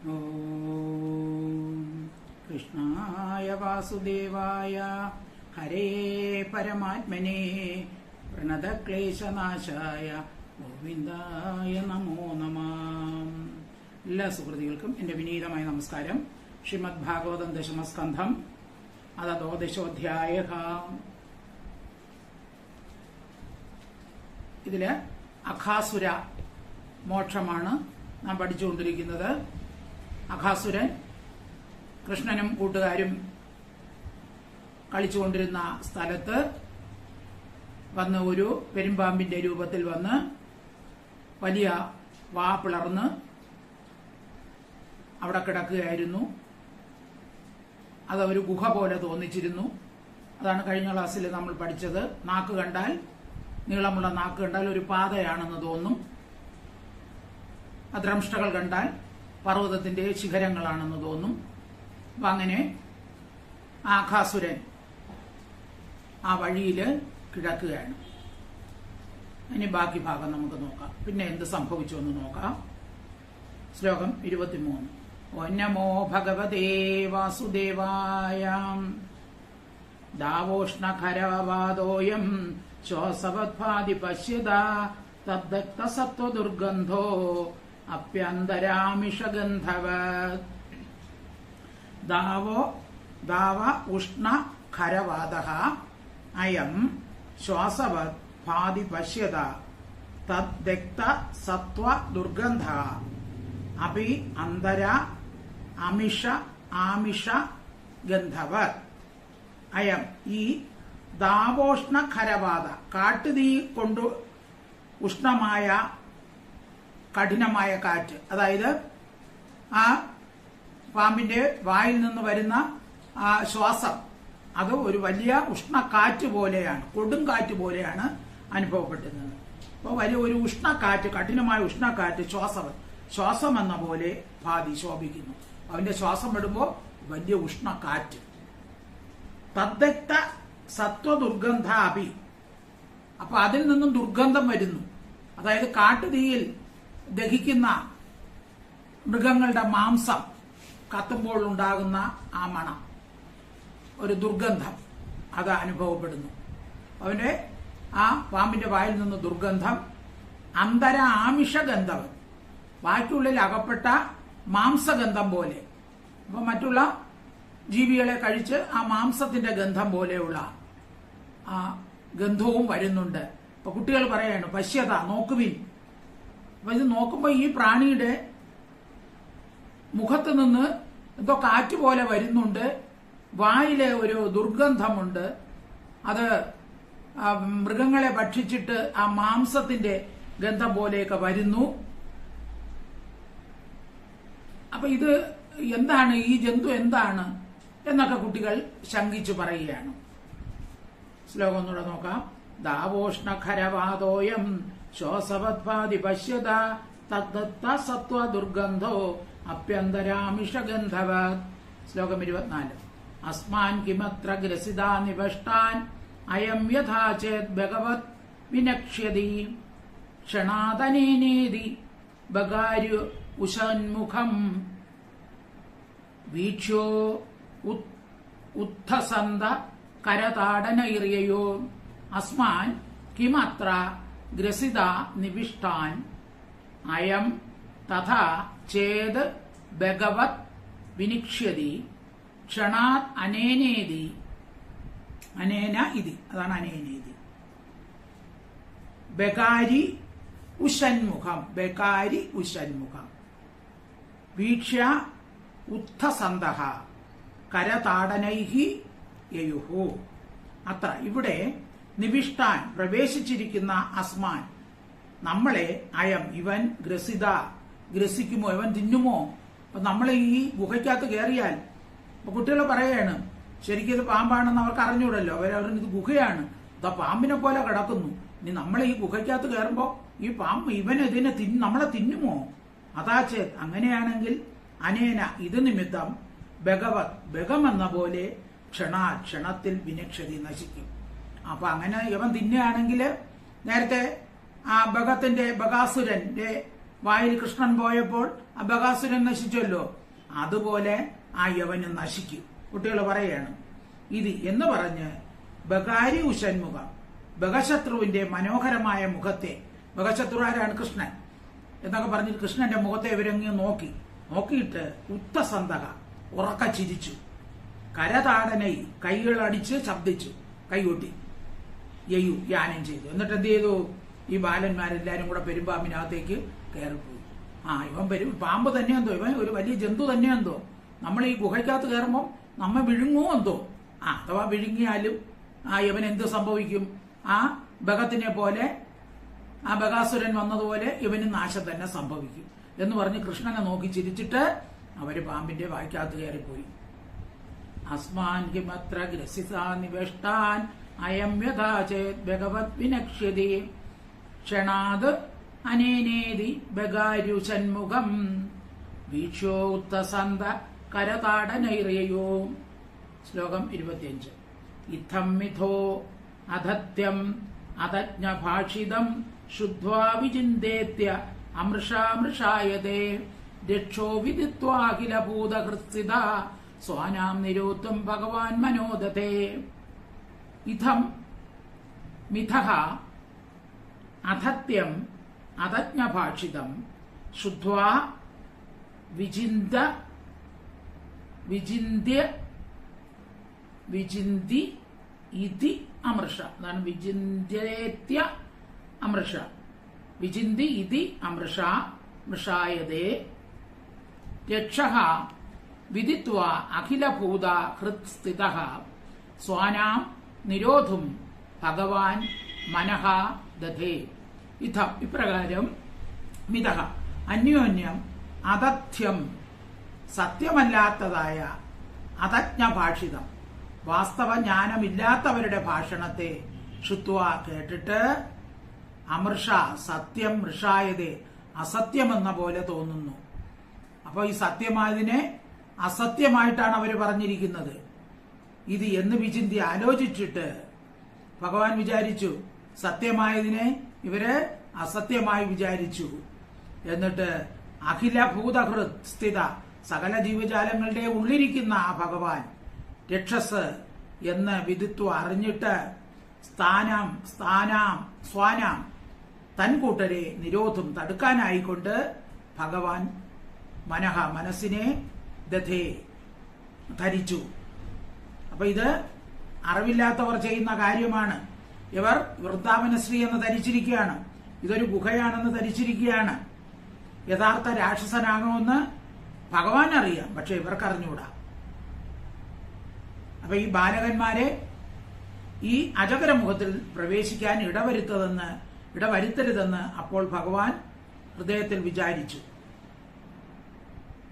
ഓം കൃഷ്ണായ വാസുദേവായ ഹരേ പരമാത്മനെ പ്രണതക്ലേശനാശായ ഗോവിന്ദായ നമോ നമഃ. എല്ലാ സുഹൃത്തുക്കൾക്കും എന്റെ വിനീതമായ നമസ്കാരം. ശ്രീമദ് ഭാഗവതം ദശമസ്കന്ധം അത ദ്വാദശോധ്യായ. ഇതില് അഘാസുര മോക്ഷമാണ് നാം പഠിച്ചുകൊണ്ടിരിക്കുന്നത്. അഘാസുരൻ കൃഷ്ണനും കൂട്ടുകാരും കളിച്ചുകൊണ്ടിരുന്ന സ്ഥലത്ത് വന്ന് ഒരു പെരുമ്പാമ്പിന്റെ രൂപത്തിൽ വന്ന് വലിയ വാ പിളർന്ന് അവിടെ കിടക്കുകയായിരുന്നു. അതൊരു ഗുഹ പോലെ തോന്നിച്ചിരുന്നു. അതാണ് കഴിഞ്ഞ ക്ലാസ്സിൽ നമ്മൾ പഠിച്ചത്. നാക്ക് കണ്ടാൽ, നീളമുള്ള നാക്ക് കണ്ടാൽ ഒരു പാതയാണെന്ന് തോന്നും. ദ്രംഷ്ടകൾ കണ്ടാൽ പർവ്വതത്തിന്റെ ശിഖരങ്ങളാണെന്ന് തോന്നും. അപ്പൊ അങ്ങനെ ആഘാസുരൻ ആ വഴിയില് കിടക്കുകയാണ്. ഇനി ബാക്കി ഭാഗം നമുക്ക് നോക്കാം. പിന്നെ എന്ത് സംഭവിച്ചു എന്ന് നോക്കാം. ശ്ലോകം 23. ഓ നമോ ഭഗവതേ വാസുദേവായ. ദാവോഷ്ണഖരവാദോയം ശ്വാസവദ്ഭാതി പശ്യത തദ്ദക്തസത്വദുർഗന്ധോ അപ്യന്തരാമിഷഗന്ധവത്. ദാവ ഉഷ്ണ ഖരവാദഃ അയം ശ്വാസവത് ഭാതി പശ്യത തദ്ദക്ത സത്വ ദുർഗന്ധ അപി അന്തര ആമിഷ ഗന്ധവത്. അയം ഈ ദാവോഷ്ണ ഖരവാദ, കാട്ടുതീ കൊണ്ട് ഉഷ്ണമായ കഠിനമായ കാറ്റ്, അതായത് ആ പാമ്പിന്റെ വായിൽ നിന്ന് വരുന്ന ആ ശ്വാസം, അത് ഒരു വലിയ ഉഷ്ണക്കാറ്റ് പോലെയാണ്, കൊടുങ്കാറ്റ് പോലെയാണ് അനുഭവപ്പെടുന്നത്. അപ്പോൾ വലിയ ഒരു ഉഷ്ണക്കാറ്റ്, കഠിനമായ ഉഷ്ണക്കാറ്റ് ശ്വാസം എന്ന പോലെ ഭാതി ശോഭിക്കുന്നു. അവന്റെ ശ്വാസം വിടുമ്പോൾ വലിയ ഉഷ്ണക്കാറ്റ്. തദ്ദക്ത സത്വദുർഗന്ധാപി, അപ്പൊ അതിൽ നിന്നും ദുർഗന്ധം വരുന്നു. അതായത് കാട്ടുതീയിൽ ദഹിക്കുന്ന മൃഗങ്ങളുടെ മാംസം കത്തുമ്പോൾ ഉണ്ടാകുന്ന ആ മണം, ഒരു ദുർഗന്ധം, അത് അനുഭവപ്പെടുന്നു. അവന്റെ ആ പാമ്പിന്റെ വായിൽ നിന്ന് ദുർഗന്ധം. അന്തര ആമിഷഗന്ധം, വായ്ക്കുള്ളിൽ അകപ്പെട്ട മാംസഗന്ധം പോലെ. അപ്പൊ മറ്റുള്ള ജീവികളെ കഴിച്ച് ആ മാംസത്തിന്റെ ഗന്ധം പോലെയുള്ള ആ ഗന്ധവും വരുന്നുണ്ട്. അപ്പൊ കുട്ടികൾ പറയാണ്, പശ്യത, നോക്കുവിൻ. അപ്പൊ ഇത് നോക്കുമ്പോൾ ഈ പ്രാണിയുടെ മുഖത്ത് നിന്ന് എന്തോ കാറ്റ് പോലെ വരുന്നുണ്ട്. വായിലെ ഒരു ദുർഗന്ധമുണ്ട്. അത് മൃഗങ്ങളെ ഭക്ഷിച്ചിട്ട് ആ മാംസത്തിന്റെ ഗന്ധം പോലെയൊക്കെ വരുന്നു. അപ്പൊ ഇത് എന്താണ്, ഈ ജന്തു എന്താണ് എന്നൊക്കെ കുട്ടികൾ ശങ്കിച്ചു പറയുകയാണ്. ശ്ലോകം ഒന്നുകൂടെ നോക്കാം. ദാവോഷ്ണഖരവാദോയം ശ്വാസവദ്ഭാതി പശ്യത തദ്ദത്ത സത്വ ദുർഗന്ധോ അപ്യന്തരാമിഷഗന്ധവത്. ശ്ലോകം 24. അസ്മാൻ കിമത്ര ഗ്രസിതാ നിപഷ്ടാൻ അയം യഥാ ചേത് ഭഗവത് വിനക്ഷ്യതി ക്ഷണാതനേനേതി ബഗാരു ഉഷന്മുഖം വീക്ഷ്യോ ഉത്ഥസന്ത കരതാടനൈര്യയോ അസ്മാൻ കിമത്ര ഗ്രസിത നിവിഷ്ടാൻ അയം തഥാ ചേത് ഭഗവത് വിനിക്ഷ്യതി ക്ഷണാത് അനേനേതി. അനേന ഇതി, അതാണ് അനേനേതി. ബകാരി ഉഷന്മുഖം, ബകാരി ഉഷന്മുഖം വീക്ഷ്യ ഉത്ഥസന്തഃ കരതാടനൈഹി യയുഹു. അത്ര ഇവിടെ നിവിഷ്ടാൻ, പ്രവേശിച്ചിരിക്കുന്ന അസ്മാൻ, നമ്മളെ, അയം, ഇവൻ ഗ്രസിത, ഗ്രസിക്കുമോ, ഇവൻ തിന്നുമോ? അപ്പൊ നമ്മളെ ഈ ഗുഹയ്ക്കകത്ത് കയറിയാൽ, അപ്പൊ കുട്ടികൾ പറയാണ്, ശരിക്കും ഇത് പാമ്പാണെന്ന് അവർക്ക് അറിഞ്ഞൂടല്ലോ. ഇത് ഗുഹയാണ്, ഇതാ പാമ്പിനെ പോലെ കിടക്കുന്നു. ഇനി നമ്മളെ ഈ ഗുഹയ്ക്കകത്ത് കയറുമ്പോ ഈ പാമ്പ് ഇതിനെ നമ്മളെ തിന്നുമോ? അതാച്ചേ, അങ്ങനെയാണെങ്കിൽ അനേന, ഇത് നിമിത്തം ഭഗവത്, ഭഗമെന്ന പോലെ ക്ഷണത്തിൽ വിനക്ഷതി, നശിക്കും. അപ്പൊ അങ്ങനെ ഇവൻ തിന്നുകയാണെങ്കിൽ, നേരത്തെ ആ ബഗാസുരന്റെ വായിൽ കൃഷ്ണൻ പോയപ്പോൾ ആ ബകാസുരൻ നശിച്ചല്ലോ, അതുപോലെ ആ യവന് നശിക്കും. കുട്ടികൾ പറയാണ് ഇത് എന്ന് പറഞ്ഞ് ബകാരി ഉഷന്മുഖം, ബകശത്രുവിന്റെ മനോഹരമായ മുഖത്തെ, ബകശത്രു ആരാണ്? കൃഷ്ണൻ എന്നൊക്കെ പറഞ്ഞിട്ട് കൃഷ്ണന്റെ മുഖത്തെ ഇവരങ്ങ് നോക്കിയിട്ട് ഉത്തസന്തക ഉറക്ക ചിരിച്ചു, കരതാടനൈ കൈകളടിച്ച് ശബ്ദിച്ചു, കൈകൊട്ടി, യയു യാനം ചെയ്തു. എന്നിട്ട് എന്ത് ചെയ്തു? ഈ ബാലന്മാരെല്ലാരും കൂടെ പെരുമ്പാമ്പിനകത്തേക്ക് കയറിപ്പോയി. ഇവൻ പാമ്പ് തന്നെയെന്തോ, ഇവൻ ഒരു വലിയ ജന്തു തന്നെയെന്തോ, നമ്മൾ ഈ ഗുഹയ്ക്കകത്ത് കയറുമ്പോൾ നമ്മെ വിഴുങ്ങുമോ എന്തോ. അഥവാ വിഴുങ്ങിയാലും ഇവൻ എന്ത് സംഭവിക്കും? ആ ബഗത്തിനെ പോലെ, ആ ബകാസുരൻ വന്നതുപോലെ ഇവന് നാശം തന്നെ സംഭവിക്കും എന്ന് പറഞ്ഞ് കൃഷ്ണനെ നോക്കി ചിരിച്ചിട്ട് അവര് പാമ്പിന്റെ വായ്ക്കകത്ത് കയറിപ്പോയി. അസ്മാൻ കിമത്ര ഗ്രസിതാ നിവേഷ്ടാൻ അയം യഥാ ചേത് ഭഗവത് വിനക്ഷ്യതി ക്ഷണാത് അനേനേതി ബഗാരുഷന്മുഖം വീക്ഷോ ഉത്തസന്ത കരതാടനൈർയയോ. ശ്ലോകം 25. ഇത്തം മിഥോ അധത്യം അതജ്ഞഭാഷിതം ശുദ്ധ്വാ വിചിന്തേത്യ അമൃഷാമൃഷായതേ രക്ഷോ വിദിത്വാഖില ഭൂതഹൃത്സിത സ്വാനാം നിരോത്തും ഭഗവാൻ മനോദതേ. ഇതം മിഥഃ അധത്യം അതജ്ഞഭാഷിതം ശുദ്ധ്വാ വിചിന്തി ഇതി അമൃഷ. അതാണ് വിചിന്യേത്യ അമൃഷ. വിചിന്തി ഇതി അമൃഷ മൃഷായതേ രക്ഷഃ വിദിത്വാ അഖിലഭൂത ഹൃത്സ്ഥിതഃ സ്വാനാം നിരോധും ഭഗവാൻ മനഃ ദധേ. ഇപ്രകാരം മിതഃ അന്യോന്യം അതഥ്യം സത്യമല്ലാത്തതായ അതജ്ഞഭാഷിതം വാസ്തവ ജ്ഞാനമില്ലാത്തവരുടെ ഭാഷണത്തെ ശ്രുത്വ കേട്ടിട്ട് അമൃഷ സത്യം മൃഷായതേ അസത്യമെന്ന പോലെ തോന്നുന്നു. അപ്പോൾ ഈ സത്യമായതിനെ അസത്യമായിട്ടാണ് അവർ പറഞ്ഞിരിക്കുന്നത്. ഇത് എന്ന് വിചിന്തി ആലോചിച്ചിട്ട് ഭഗവാൻ വിചാരിച്ചു സത്യമായതിനെ ഇവര് അസത്യമായി വിചാരിച്ചു. എന്നിട്ട് അഖില ഭൂതഹൃത് സ്ഥിത സകല ജീവജാലങ്ങളുടെ ഉള്ളിരിക്കുന്ന ആ ഭഗവാൻ രക്ഷസ് എന്ന് വിദിത്വ അറിഞ്ഞിട്ട് സ്വാനാം തൻകൂട്ടരെ നിരോധം തടുക്കാനായിക്കൊണ്ട് ഭഗവാൻ മനസ്സിനെ ദധേ ധരിച്ചു. അപ്പൊ ഇത് അറിവില്ലാത്തവർ ചെയ്യുന്ന കാര്യമാണ്. ഇവർ വൃന്ദാവനശ്രീ എന്ന് ധരിച്ചിരിക്കുകയാണ്, ഇതൊരു ഗുഹയാണെന്ന് ധരിച്ചിരിക്കുകയാണ്. യഥാർത്ഥ രാക്ഷസനാകണമെന്ന് ഭഗവാൻ അറിയാം, പക്ഷെ ഇവർക്ക് അറിഞ്ഞുകൂടാ. അപ്പൊ ഈ ബാലകന്മാരെ ഈ അജഗരമുഖത്തിൽ പ്രവേശിക്കാൻ ഇടവരുത്തരുതെന്ന് അപ്പോൾ ഭഗവാൻ ഹൃദയത്തിൽ വിചാരിച്ചു.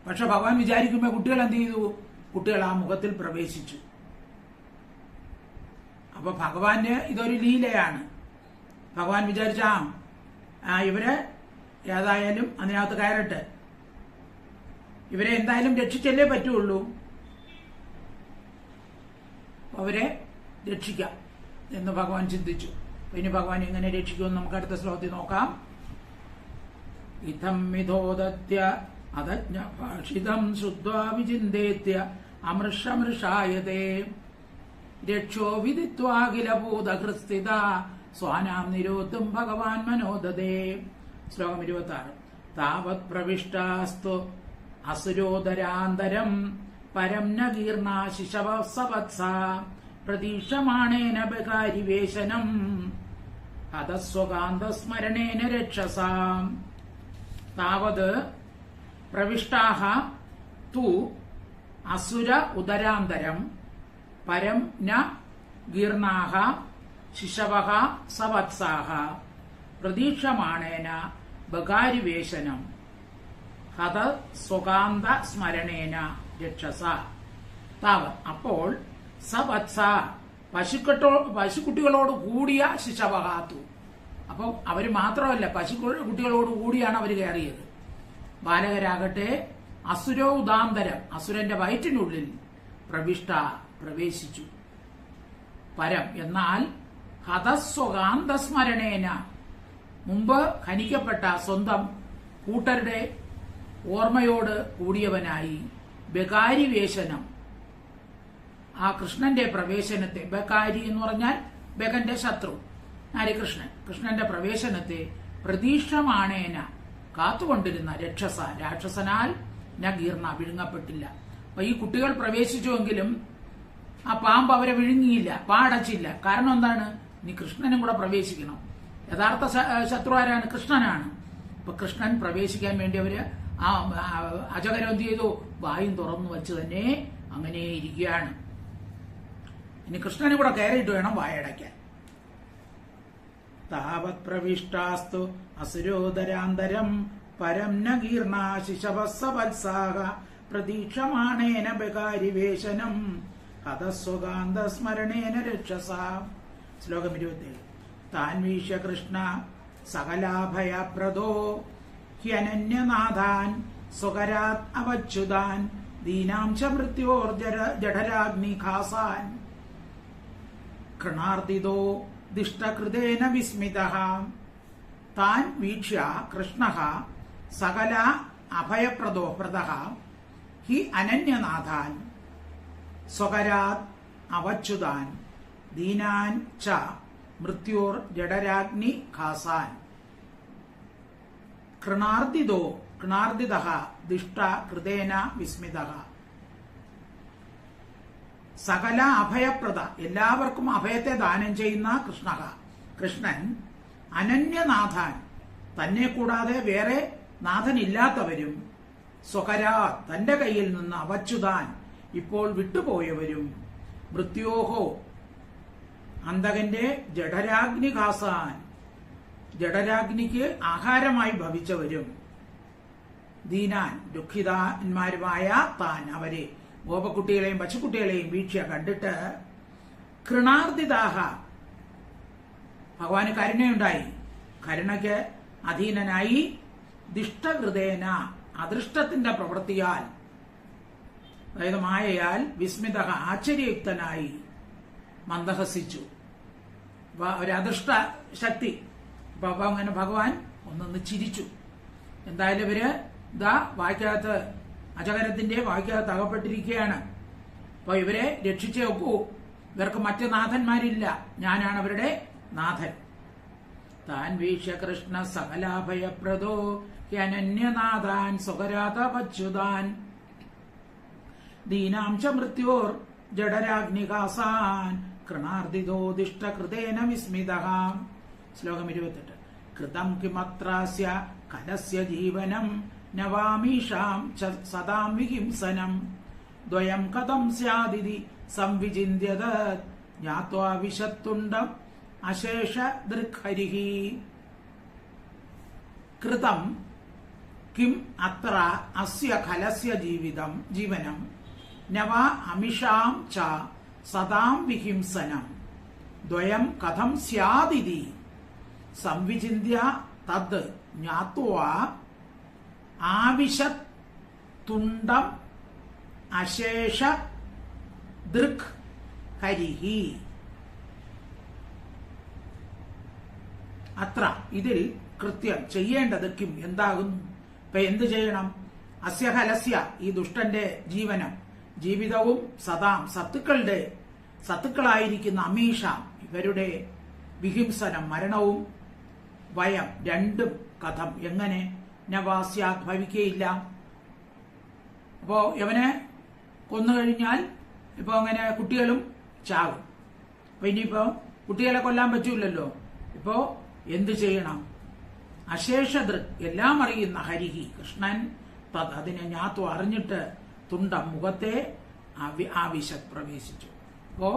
പക്ഷെ ഭഗവാൻ വിചാരിക്കുമ്പോൾ കുട്ടികൾ എന്ത് ചെയ്തു? കുട്ടികൾ ആ മുഖത്തിൽ പ്രവേശിച്ചു. അപ്പൊ ഭഗവാന് ഇതൊരു ലീലയാണ്. ഭഗവാൻ വിചാരിച്ച ഇവരെ ഏതായാലും അതിനകത്ത് കയറട്ടെ, ഇവരെ എന്തായാലും രക്ഷിച്ചല്ലേ പറ്റുള്ളൂ, അവരെ രക്ഷിക്കാം എന്ന് ഭഗവാൻ ചിന്തിച്ചു. ഇനി ഭഗവാൻ എങ്ങനെ രക്ഷിക്കുമെന്ന് നമുക്ക് അടുത്ത ശ്ലോകത്തിൽ നോക്കാം. ഇതം മിഥോദത്യ അതജ്ഞഭാഷിതം ശ്രുത്വാ വിചിന്തേത്യ അമൃഷമൃഷായതേ രക്ഷോ വിദിത്വാഖില ഭൂതഹൃസ്ഥിത സ്വാനാം നിരോധം ഭഗവാൻ മനോദതേ. ശ്ലോകം 26. താവത് പ്രവിഷ്ടാസ്തു അസുരോദരാന്തരം പരം ന ഗീർണാ ശിശവ സവത്സ പ്രതീക്ഷമാണേന ബകാരിവേശനം ഹതസ്വകാന്തസ്മരണേന രക്ഷസാം. താവത് പ്രവിഷ്ടാഃ തു അസുര ഉദരാന്തരം പരം ന ഗീർണാഃ ശിശവഃ സവത്സാഃ പ്രതീക്ഷമാണേന ബകാരിവേശനം ഹതസ്വകാന്ത സ്മരണേന രക്ഷസ. താവത് അപ്പോൾ സവത്സ പശുക്കുട്ടികളോട് കൂടിയ ശിശവഹാത്തു. അപ്പം അവര് മാത്രമല്ല, പശുക്കുട്ടികളോട് കൂടിയാണ് അവർ കയറിയത്. ബാലകരാകട്ടെ അസുരോ ഉദാന്തരം അസുരന്റെ വയറ്റിനുള്ളിൽ പ്രവേശിച്ചു. പരം എന്നാൽ ഹതസ്വകാന്തസ്മരണേന മുമ്പ് ഹനിക്കപ്പെട്ട സ്വന്തം കൂട്ടരുടെ ഓർമ്മയോട് കൂടിയവനായി ബകാരി വേഷനം ആ കൃഷ്ണന്റെ പ്രവേശനത്തെ, ബകാരി എന്ന് പറഞ്ഞാൽ ബകന്റെ ശത്രു ആര് കൃഷ്ണൻ, കൃഷ്ണന്റെ പ്രവേശനത്തെ പ്രതീക്ഷമാണേന കാത്തുകൊണ്ടിരുന്ന രാക്ഷസനാൽ നഗീർണ വിഴുങ്ങപ്പെട്ടില്ല. അപ്പൊ ഈ കുട്ടികൾ പ്രവേശിച്ചുവെങ്കിലും ആ പാമ്പ് അവരെ വിഴുങ്ങിയില്ല, പാടച്ചില്ല. കാരണം എന്താണ്? ഇനി കൃഷ്ണനും കൂടെ പ്രവേശിക്കണം. യഥാർത്ഥ ശത്രു ആരാണ്? കൃഷ്ണനാണ്. അപ്പൊ കൃഷ്ണൻ പ്രവേശിക്കാൻ വേണ്ടി അവര് ആ അജഗരം എന്ത് ചെയ്തു? വായും തുറന്നു വച്ച് തന്നെ അങ്ങനെ ഇരിക്കുകയാണ്. ഇനി കൃഷ്ണനും കൂടെ കയറിയിട്ട് വേണം വായടയ്ക്കാൻ. താവത് പ്രവിഷ്ടാസ്തു അസുരോദരാന്തരം പരം നഗീർണ ശിശവത്സാഹ പ്രതീക്ഷമാണേന ബകാരിവേശനം ഹതസ്വകാന്ത സ്മരണേന രക്ഷസ. ശ്ലോകം 27. താൻ വീക്ഷ്യ കൃഷ്ണ സകലാഭയപ്രദോ ഹ്യനന്യനാഥാൻ സ്വകരാത് അവച്യുതാൻ ദീനാം ച മൃത്യോർജഠരാഗ്നിഖാസാൻ കൃണാർദിതോ ദിഷ്ടകൃതേന വിസ്മിതഃ. താൻ വീക്ഷ്യ കൃഷ്ണഃ സകല അഭയപ്രദോ പ്രദഃ ഹി അനന്യനാഥാൻ സ്വകരാത് അവച്യുതാൻ ദീനാൻ ച മൃത്യോർ ജഠരാഗ്നി ഖാസാൻ കൃണാർദിതഃ ദിഷ്ട കൃതേന വിസ്മിതഃ. സകല അഭയപ്രദ, എല്ലാവർക്കും അഭയത്തെ ദാനം ചെയ്യുന്ന കൃഷ്ണൻ അനന്യനാഥാൻ, തന്നെ കൂടാതെ വേറെ നാഥനില്ലാത്തവരും സ്വകരാ, തന്റെ കയ്യിൽ നിന്ന് അവച്യുതാൻ, ഇപ്പോൾ വിട്ടുപോയവരും മൃത്യോഹോ, അന്തകന്റെ ജഠരാഗ്നി ഖാസാൻ, ജഠരാഗ്നിക്ക് ആഹാരമായി ഭവിച്ചവരും ദീനാൻ, ദുഃഖിതന്മാരുമായ താൻ, അവരെ ഗോപക്കുട്ടികളെയും പശുക്കുട്ടികളെയും വീക്ഷ്യ കണ്ടിട്ട് കൃണാർദിതാഹ, ഭഗവാന് കരുണയുണ്ടായി, കരുണയ്ക്ക് അധീനനായി ദിഷ്ടകൃതേന, അദൃഷ്ടത്തിന്റെ പ്രവൃത്തിയാൽ, അതായത് മായയാൽ വിസ്മിത, ആശ്ചര്യയുക്തനായി മന്ദഹസിച്ചു. ഒരു അദൃഷ്ട ശക്തി. അപ്പൊ അങ്ങനെ ഭഗവാൻ ഒന്നൊന്ന് ചിരിച്ചു. എന്തായാലും ഇവര് ഇതാ വായ്ക്കകത്ത്, അജഗരത്തിന്റെ വായ്ക്കകത്ത് അകപ്പെട്ടിരിക്കുകയാണ്. അപ്പൊ ഇവരെ രക്ഷിച്ചേ ഒക്കൂ, ഇവർക്ക് മറ്റ് നാഥന്മാരില്ല, ഞാനാണ് അവരുടെ നാഥൻ. താൻ വീക്ഷ്യ കൃഷ്ണ സകലാഭയപ്രദോ ഹ്യനന്യനാഥാൻ സ്വകരാതവച്യുതാൻ ദീനാം ച മൃത്യോർ ജഠരാഗ്നികാസാൻ കൃണാർദിതോ ദിഷ്ടകൃതേന വിസ്മിതഃ. ശ്ലോകം 28. കൃതം കിമത്രാസ്യ കലസ്യ ജീവനം നവാമീഷാം ച സദാം വിഹിംസനം ദ്വയം കഥം സ്യാദിതി സംവിചിന്യത ജ്ഞാത്വാ വിശത്തുണ്ടം അശേഷ ദൃക്ഹരിഃ. കൃതം കിം അത്ര അസ്യ ഖലസ്യ ജീവനം നവാ അമിഷാം ച സദാം വിഹിംസനം ദ്വയം കഥം സ്യാദിതി സംവിചിന്യ തദ് ജ്ഞാത്വാ ആവിശത് തുണ്ടം അശേഷ ദൃക് ഹരിഹി. അത്ര, ഇതിൽ കൃത്യം ചെയ്യേണ്ടത് കിം, എന്താകുന്നു? ഇപ്പൊ എന്ത് ചെയ്യണം? അസ്യഹലസ്യ, ഈ ദുഷ്ടന്റെ ജീവനം, ജീവിതവും സദാം, സത്തുക്കളായിരിക്കുന്ന അമീഷ, ഇവരുടെ വിഹിംസനം, മരണവും വയം, രണ്ടും കഥം, എങ്ങനെ നവാസ്യാത്, ഭവിക്കുകയില്ല. അപ്പോ യവനെ കൊന്നുകഴിഞ്ഞാൽ ഇപ്പൊ അങ്ങനെ കുട്ടികളും ചാകും. അപ്പൊ ഇനിയിപ്പോ കുട്ടികളെ കൊല്ലാൻ പറ്റൂലല്ലോ. ഇപ്പോ എന്തു ചെയ്യണം? അശേഷദൃ, എല്ലാം അറിയുന്ന ഹരിഹി, കൃഷ്ണൻ തത്, അതിനെ ജ്ഞാത്വ, അറിഞ്ഞിട്ട് തുണ്ടം, മുഖത്തെ ആവിശത്, പ്രവേശിച്ചു. അപ്പോ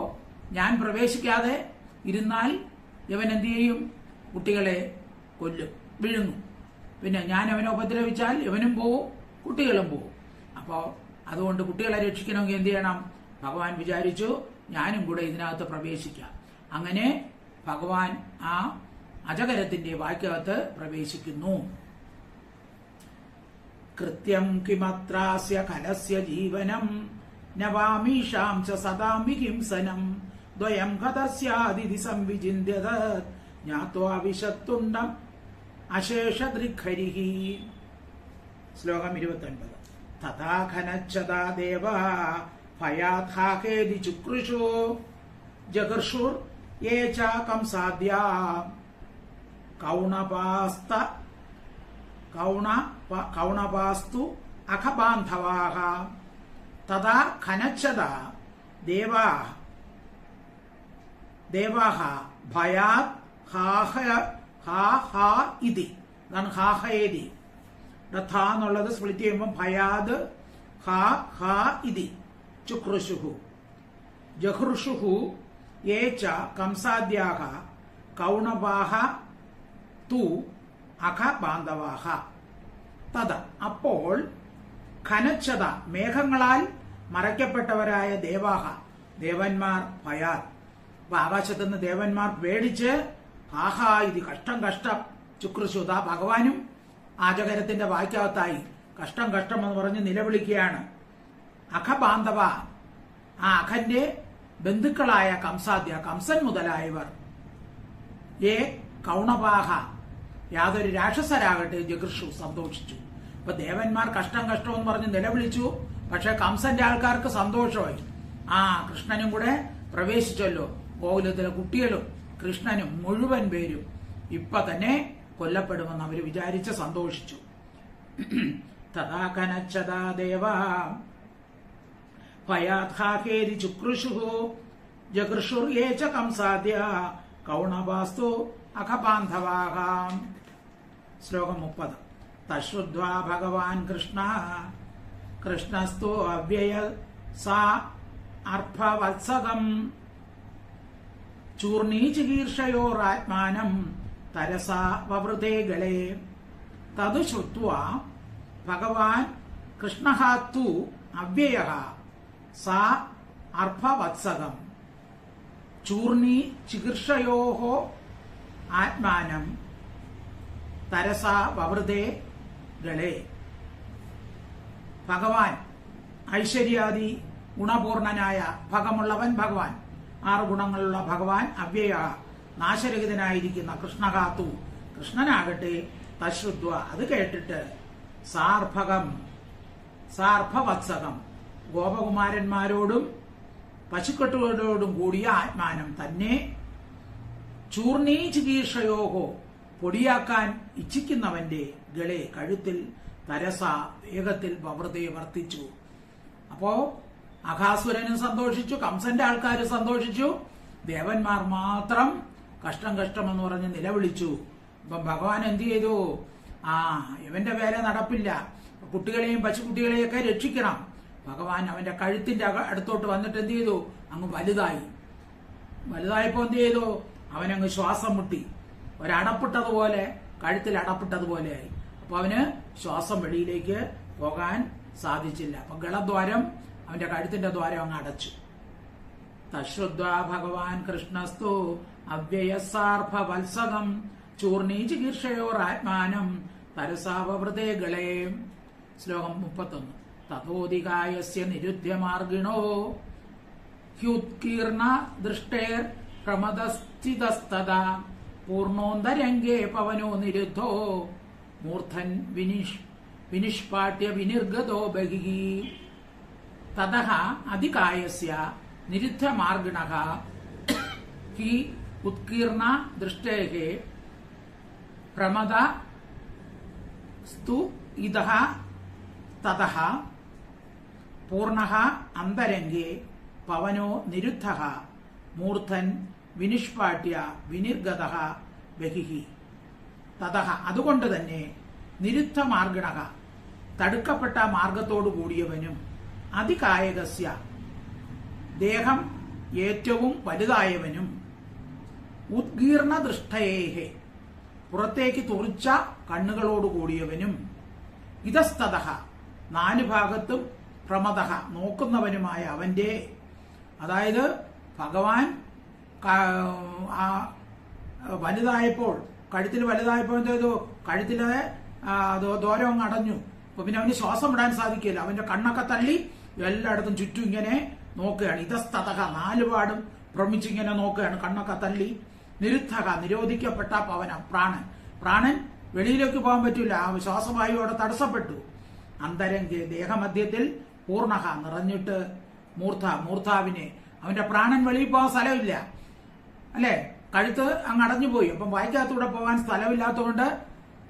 ഞാൻ പ്രവേശിക്കാതെ ഇരുന്നാൽ ഇവൻ എന്ത് ചെയ്യും? കുട്ടികളെ കൊല്ലും, വിഴുങ്ങും. പിന്നെ ഞാൻ അവനെ ഉപദ്രവിച്ചാൽ ഇവനും പോവും, കുട്ടികളും പോവും. അപ്പോ അതുകൊണ്ട് കുട്ടികളെ രക്ഷിക്കണമെങ്കിൽ എന്ത് ചെയ്യണം? ഭഗവാൻ വിചാരിച്ചു ഞാനും കൂടെ ഇതിനകത്ത് പ്രവേശിക്കാം. അങ്ങനെ ഭഗവാൻ ആ അജഗരത്തിന്റെ വായ്ക്കകത്ത് പ്രവേശിക്കുന്നു. കൃത്യം കിമത്രാസ്യ കലസ്യ ജീവനം നവാമീഷാം ച സദാം വിഹിംസനം ദ്വയം കഥസ്യാദിതി സംവിചിന്യത ജ്ഞാത്വാ വിശത്തുണ്ടം അശേഷ ദൃക്ഹരിഃ. ശ്ലോകം 29. തഥാ ഖനച്ഛതാ ദേവാ ഭയാത്ഹാകേതി ചുക്രുഷു ജഗർഷുർ യേ ച കംസാദ്യ കൗണപാസ്തു അഖബാന്ധവാഃ തഥാ ഖനച്ഛതാ ദേവാഃ ഭയാത് ഹാ ഇതി. അതാണ് ഹാഹേതി. ഥ എന്നുള്ളത് സ്പ്ലിറ്റ് ചെയ്യുമ്പോൾ ഭയാത് ഹാ ഇതി ചുക്രുഷുഹു ജഹൃഷുഹു യേ ച കംസാദ്യാഃ കൗണപാഃ തു അഖബാന്ധവാഃ തദ. അപ്പോൾ ഖനച്ഛത മേഘങ്ങളാൽ മറയ്ക്കപ്പെട്ടവരായ ദേവാഹ ദേവന്മാർ ഭയാത്. അപ്പൊ ആകാശത്തുനിന്ന് ദേവന്മാർ പേടിച്ച് ആഹാ ഇത് കഷ്ടം കഷ്ടം ചുക്രുശുത ഭഗവാനും ആജകരത്തിന്റെ വായ്ക്കകത്തായി കഷ്ടം കഷ്ടം എന്ന് പറഞ്ഞ് നിലവിളിക്കുകയാണ്. അഖബാന്ധവ ആ അഖന്റെ ബന്ധുക്കളായ കംസാദ്യ കംസൻ മുതലായവർ ഏ കൗണപാഹ യാതൊരു രാക്ഷസരാകട്ടെ ജഗൃഷു സന്തോഷിച്ചു. ഇപ്പൊ ദേവന്മാർ കഷ്ടം കഷ്ടം എന്ന് പറഞ്ഞ് നിലവിളിച്ചു. പക്ഷെ കംസന്റെ ആൾക്കാർക്ക് സന്തോഷമായി. ആ കൃഷ്ണനും കൂടെ പ്രവേശിച്ചല്ലോ. ഗോകുലത്തിലെ കുട്ടികളും കൃഷ്ണനും മുഴുവൻ പേരും ഇപ്പൊ തന്നെ കൊല്ലപ്പെടുമെന്ന് അവര് വിചാരിച്ച് സന്തോഷിച്ചു. തഥാ കനച്ഛതാ ദേവാ ഭയാത്ഹാകേതി ചുക്രുഷുഹു ജഗൃഷുർ യേ ച കംസാദ്യ കൗണപാസ്തു അഖബാന്ധവാഃ. ശ്ലോകം 30. തശ്രുദ്ധ്വാ ഭഗവാൻ കൃഷ്ണസ്തു അവ്യയ സാ അർഭവത്സകം ചൂർണീചികീർഷയോരാത്മാനം തരസാ വവൃതേ ഗളേ. തതു ശ്രുത്വാ ഭഗവാൻ കൃഷ്ണഃ തു അവ്യയഃ സാ അർഭവത്സകം ചൂർണീ ചികീർഷയോഃ ആത്മാനം തരസാ വവൃതേ ഗളേ. ഭഗവാൻ ഐശ്വര്യാദി ഗുണപൂർണനായ ഭഗമുള്ളവൻ ഭഗവാൻ 6 ഗുണങ്ങളുള്ള ഭഗവാൻ അവ്യയ നാശരഹിതനായിരിക്കുന്ന കൃഷ്ണകാത്തു കൃഷ്ണനാകട്ടെ തശ്രുദ്വ അത് കേട്ടിട്ട് സാർഭവത്സകം ഗോപകുമാരന്മാരോടും പശുക്കെട്ടുകളോടും കൂടിയ ആത്മാനം തന്നെ ചൂർണീ ചികീർഷയോഹോ പൊടിയാക്കാൻ ഇച്ഛിക്കുന്നവന്റെ ഗളെ കഴുത്തിൽ തരസ വേഗത്തിൽ വവൃതയെ വർത്തിച്ചു. അപ്പോ അഘാസുരനും സന്തോഷിച്ചു, കംസന്റെ ആൾക്കാർ സന്തോഷിച്ചു, ദേവന്മാർ മാത്രം കഷ്ടം കഷ്ടം എന്ന് പറഞ്ഞ് നിലവിളിച്ചു. ഇപ്പം ഭഗവാൻ എന്ത് ചെയ്തു? ഇവന്റെ വേല നടപ്പില്ല, കുട്ടികളെയും പശുക്കുട്ടികളെയൊക്കെ രക്ഷിക്കണം. ഭഗവാൻ അവന്റെ കഴുത്തിന്റെ അടുത്തോട്ട് വന്നിട്ട് എന്ത് ചെയ്തു? അങ്ങ് വലുതായപ്പോ എന്ത് ചെയ്തു? അവനങ്ങ് ശ്വാസം മുട്ടി, ഒരടപ്പിട്ടതുപോലെ, കഴുത്തിൽ അടപ്പിട്ടതുപോലെയായി. അപ്പൊ അവന് ശ്വാസം വെളിയിലേക്ക് പോകാൻ സാധിച്ചില്ല. അപ്പൊ ഗളദ്വാരം, അവന്റെ കഴുത്തിന്റെ ദ്വാരം അങ്ങ് അടച്ചു. തശ്രുദ്വാ ഭഗവാൻ കൃഷ്ണസ്തു അവ്യയസാർഭവത്സകം ചൂർണീചികീർഷയോരാത്മാനം തരസാവവൃതേ ഗളേ. ശ്ലോകം 31. തഥോദികായസ്യ നിരുദ്ധ്യമാർഗിണോ ഹ്യുത്കീർണ ദൃഷ്ടേർ പ്രമദസ്ഥിതസ്തദാ പൂർണോന്തരംഗേ പവനോ നിരുദ്ധോ മൂർധൻ വിനിഷ്പാട്യ വിനിർഗതോ ബഹിഃ. തതഃ അധികായസ്യ നിരുദ്ധമാർഗിണഃ ഹി ഉത്കീർണ ദൃഷ്ടേഃ പ്രമദ സ്തു ഇതഃ തതഃ പൂർണഃ അന്തരംഗേ പവനോ നിരുദ്ധഃ മൂർധൻ വിനിഷ്പാട്യ വിനിർഗതഃ ബഹിഃ. തതഃ അതുകൊണ്ട് തന്നെ നിരുദ്ധമാർഗിണഃ തടുക്കപ്പെട്ട മാർഗത്തോടു കൂടിയവനും അതികായകസ്യ ദേഹം ഏറ്റവും വലുതായവനും ഉദ്ഗീർണ ദൃഷ്ടയേഹേ പുറത്തേക്ക് തുറിച്ച കണ്ണുകളോട് കൂടിയവനും ഇതസ്തതഃ 4 ഭാഗത്തും പ്രമദഃ നോക്കുന്നവനുമായ അവന്റെ, അതായത് ഭഗവാൻ വലുതായപ്പോൾ, കഴുത്തിൽ വലുതായപ്പോൾ എന്ത് ചെയ്തു? കഴുത്തിലെ ദോരം അങ്ങ് അടഞ്ഞു. അപ്പൊ പിന്നെ അവന് ശ്വാസം വിടാൻ സാധിക്കില്ല. അവന്റെ കണ്ണൊക്കെ തള്ളി എല്ലായിടത്തും ചുറ്റും ഇങ്ങനെ നോക്കുകയാണ്. ഇതസ്തതഃ 4 പാടും ഭ്രമിച്ചിങ്ങനെ നോക്കുകയാണ്, കണ്ണൊക്കെ തള്ളി. നിരുദ്ധക നിരോധിക്കപ്പെട്ട പവന പ്രാണൻ വെളിയിലേക്ക് പോകാൻ പറ്റില്ല, ആ ശ്വാസവായു അവിടെ തടസ്സപ്പെട്ടു. അന്തരംഗെ ദേഹമധ്യത്തിൽ പൂർണ്ണഹ നിറഞ്ഞിട്ട് മൂർധാവിനെ അവന്റെ പ്രാണൻ വെളിയിൽ പോകാൻ സ്ഥലമില്ല അല്ലെ, കഴുത്ത് അങ്ങ് അടഞ്ഞുപോയി. അപ്പം വായ്ക്കകത്തൂടെ പോകാൻ സ്ഥലമില്ലാത്തതുകൊണ്ട്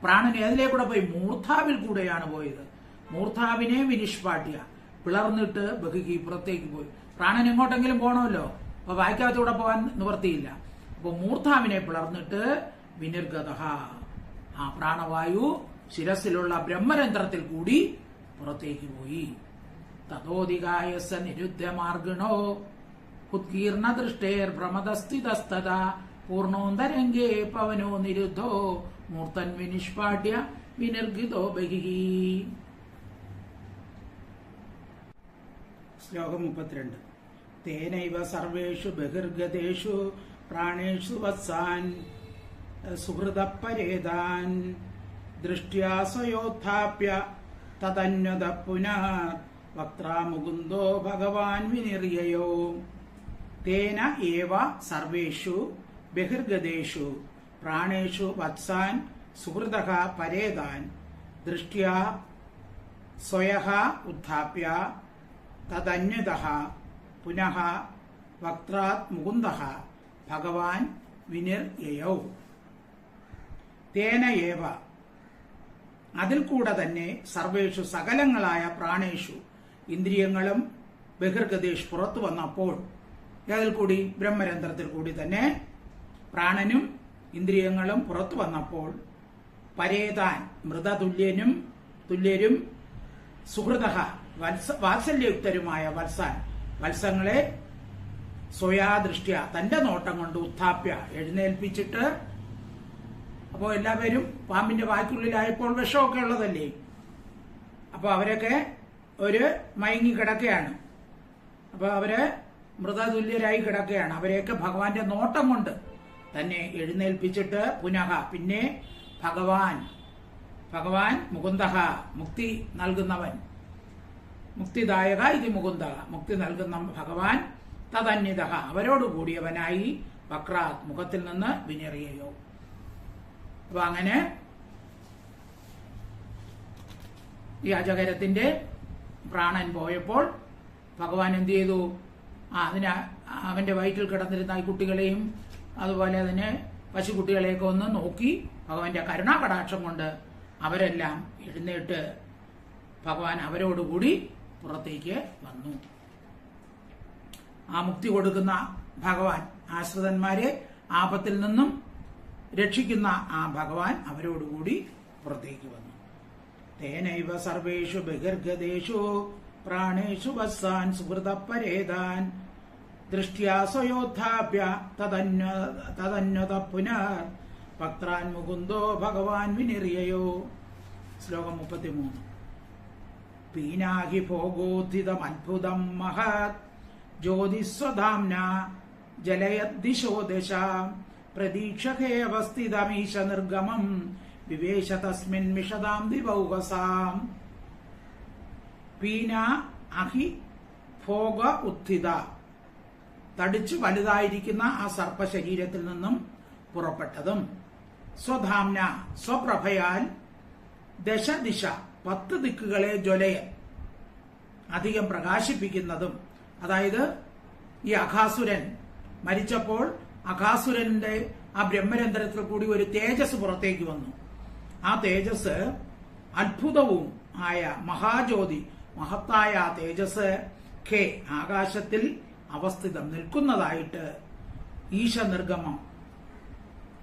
പ്രാണൻ ഏതിലേക്കൂടെ പോയി? മൂർധാവിൽ കൂടെയാണ് പോയത്. മൂർധാവിനെ വിനിഷ്പാട്യ പിളർന്നിട്ട് ബഹിഹി പുറത്തേക്ക് പോയി. പ്രാണൻ എങ്ങോട്ടെങ്കിലും പോകണമല്ലോ, അപ്പൊ വായ്ക്കകത്തൂടെ പോകാൻ നിവർത്തിയില്ല. അപ്പൊ മൂർധാവിനെ പിളർന്നിട്ട് വിനിർഗത ആ പ്രാണവായു ശിരസിലുള്ള ബ്രഹ്മരന്ധ്രത്തിൽ കൂടി പുറത്തേക്ക് പോയി. തതോധികായസ നിരുദ്ധമാർഗിണോ ഉത്കീർണ ദൃഷ്ടേർ ഭ്രമതസ്ഥിതസ്തത പൂർണോന്തരംഗേ പവനോ നിരുദ്ധോ മൂർത്തൻ വിനിഷ്പാട്യ വിനിർഗിതോ ബഹിഹി. ശ്ലോകം 32. തേനൈവ സർവേഷു ബഹിർഗതേഷു പ്രാണേഷു വത്സാൻ സുഹൃതപരേതാൻ ദൃഷ്ട്യാ സ്വയോത്ഥാപ്യ തദന്വത പുനഃ വക്ത്രാ മുകുന്ദോ ഭഗവാൻ വിനിർയയോ. തേന ഏവ സർവേഷു ബഹിർഗതേഷു പ്രാണേഷു വത്സാൻ സുഹൃതഃ പരേതാൻ ദൃഷ്ട്യാ സ്വയഃ ഉത്ഥാപ്യ തദന്വതഃ പുനഃ വക്ത്രാത് മുകുന്ദഃ ഭഗവാൻ വിനിർയയോ. തേന ഏവ അതിൽ കൂടെ തന്നെ സർവേഷു സകലങ്ങളായ പ്രാണേഷു ഇന്ദ്രിയങ്ങളും ബഹിർഗതേഷ് പുറത്തു വന്നപ്പോൾ അതിൽ കൂടി ബ്രഹ്മരന്ധ്രത്തിൽ കൂടി തന്നെ പ്രാണനും ഇന്ദ്രിയങ്ങളും പുറത്തു വന്നപ്പോൾ പരേതാൻ തുല്യരും സുഹൃത വാത്സല്യയുക്തരുമായ വത്സങ്ങളെ സ്വയാദൃഷ്ട്യ തന്റെ നോട്ടം കൊണ്ട് ഉത്ഥാപ്യ എഴുന്നേൽപ്പിച്ചിട്ട്, അപ്പോൾ എല്ലാവരും പാമ്പിന്റെ വായ്ക്കുള്ളിലായപ്പോൾ വിഷമൊക്കെ ഉള്ളതല്ലേ, അപ്പൊ അവരൊക്കെ ഒരു മയങ്ങി കിടക്കുകയാണ്. അപ്പൊ അവര് മൃതതുല്യരായി കിടക്കുകയാണ്. അവരെയൊക്കെ ഭഗവാന്റെ നോട്ടം കൊണ്ട് തന്നെ എഴുന്നേൽപ്പിച്ചിട്ട് പിന്നെ ഭഗവാൻ മുകുന്ദഹ മുക്തി നൽകുന്നവൻ, മുക്തിദായക ഇത് മുകുന്ദ മുക്തി നൽകുന്ന ഭഗവാൻ തദന്യത അവരോട് കൂടിയവനായി വക്രാത് മുഖത്തിൽ നിന്ന് വിനിറിയോ. അപ്പൊ അങ്ങനെ ഈ അജഗരത്തിന്റെ പ്രാണൻ പോയപ്പോൾ ഭഗവാൻ എന്ത് ചെയ്തു? അവന്റെ വയറ്റിൽ കിടന്നിരുന്ന ഈ കുട്ടികളെയും അതുപോലെ തന്നെ പശുക്കുട്ടികളെയൊക്കെ ഒന്ന് നോക്കി ഭഗവാന്റെ കരുണാകടാക്ഷം കൊണ്ട് അവരെല്ലാം എഴുന്നേറ്റ് ഭഗവാൻ അവരോടുകൂടി പുറത്തേക്ക് വന്നു. ആ മുക്തി കൊടുക്കുന്ന ഭഗവാൻ ആശ്രിതന്മാരെ ആപത്തിൽ നിന്നും രക്ഷിക്കുന്ന ആ ഭഗവാൻ അവരോടുകൂടി പുറത്തേക്ക് വന്നു. തേനൈവ സർവേഷു ബഹിർഗതേഷു പ്രാണേഷു വത്സാൻ സുഹൃതപരേതാൻ ദൃഷ്ട്യാ സ്വയോത്ഥാപ്യ തദന്വത പുനഃ വക്ത്രാൻ മുകുന്ദോ ഭഗവാൻ വിനിർയയോ. ശ്ലോകം 33. പീനാഹി ഭോഗോദ്ധിതമത്ഭുതം മഹത് ജ്യോതിസ്വധാംന ജലയദ്ദിശോ ദശ പ്രതീക്ഷകേവസ്ഥിതമീശ നിർഗമം വിവേശ തസ്മിൻ മിഷതാം ദിവൗകസാം. പീന അഹി ഭോഗ ഉത്ഥിത തടിച്ചു വലുതായിരിക്കുന്ന ആ സർപ്പശരീരത്തിൽ നിന്നും പുറപ്പെട്ടതും സ്വധാംന സ്വപ്രഭയാൽ ദശദിശ 10 ദിക്കുകളെ ജ്വലയ അധികം പ്രകാശിപ്പിക്കുന്നതും, അതായത് ഈ അഘാസുരൻ മരിച്ചപ്പോൾ അഘാസുരന്റെ ആ ബ്രഹ്മരന്ധ്രത്തിൽ കൂടി ഒരു തേജസ് പുറത്തേക്ക് വന്നു. ആ തേജസ് അത്ഭുതവും ആയ മഹാജ്യോതി മഹത്തായ ആ തേജസ് ആകാശത്തിൽ അവസ്ഥിതം നിൽക്കുന്നതായിട്ട് ഈശനിർഗമം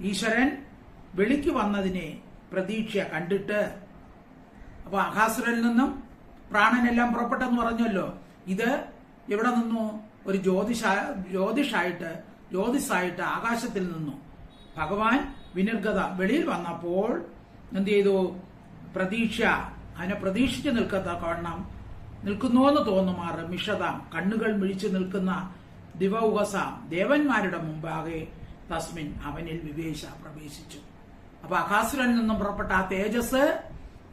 ഈശ്വരൻ വെളിക്ക് വന്നതിനെ പ്രതീക്ഷ കണ്ടിട്ട്, അപ്പൊ അഘാസുരനിൽ നിന്നും പ്രാണനെല്ലാം പുറപ്പെട്ടെന്ന് പറഞ്ഞല്ലോ. ഇത് എവിടെ നിന്നു? ഒരു ജ്യോതിഷായിട്ട് ആകാശത്തിൽ നിന്നു ഭഗവാൻ വിനിർഗത വെളിയിൽ വന്നപ്പോൾ എന്ത് ചെയ്തു? പ്രതീക്ഷ അതിനെ പ്രതീക്ഷിച്ച് നിൽക്കുന്നുവെന്ന് തോന്നുമാറ് മിഷതാം കണ്ണുകൾ മിഴിച്ചു നിൽക്കുന്ന ദിവൗകസാം ദേവന്മാരുടെ മുമ്പാകെ തസ്മിൻ അവനിൽ വിവേശ പ്രവേശിച്ചു. അപ്പൊ അഘാസുരനിൽ നിന്നും പുറപ്പെട്ട ആ തേജസ്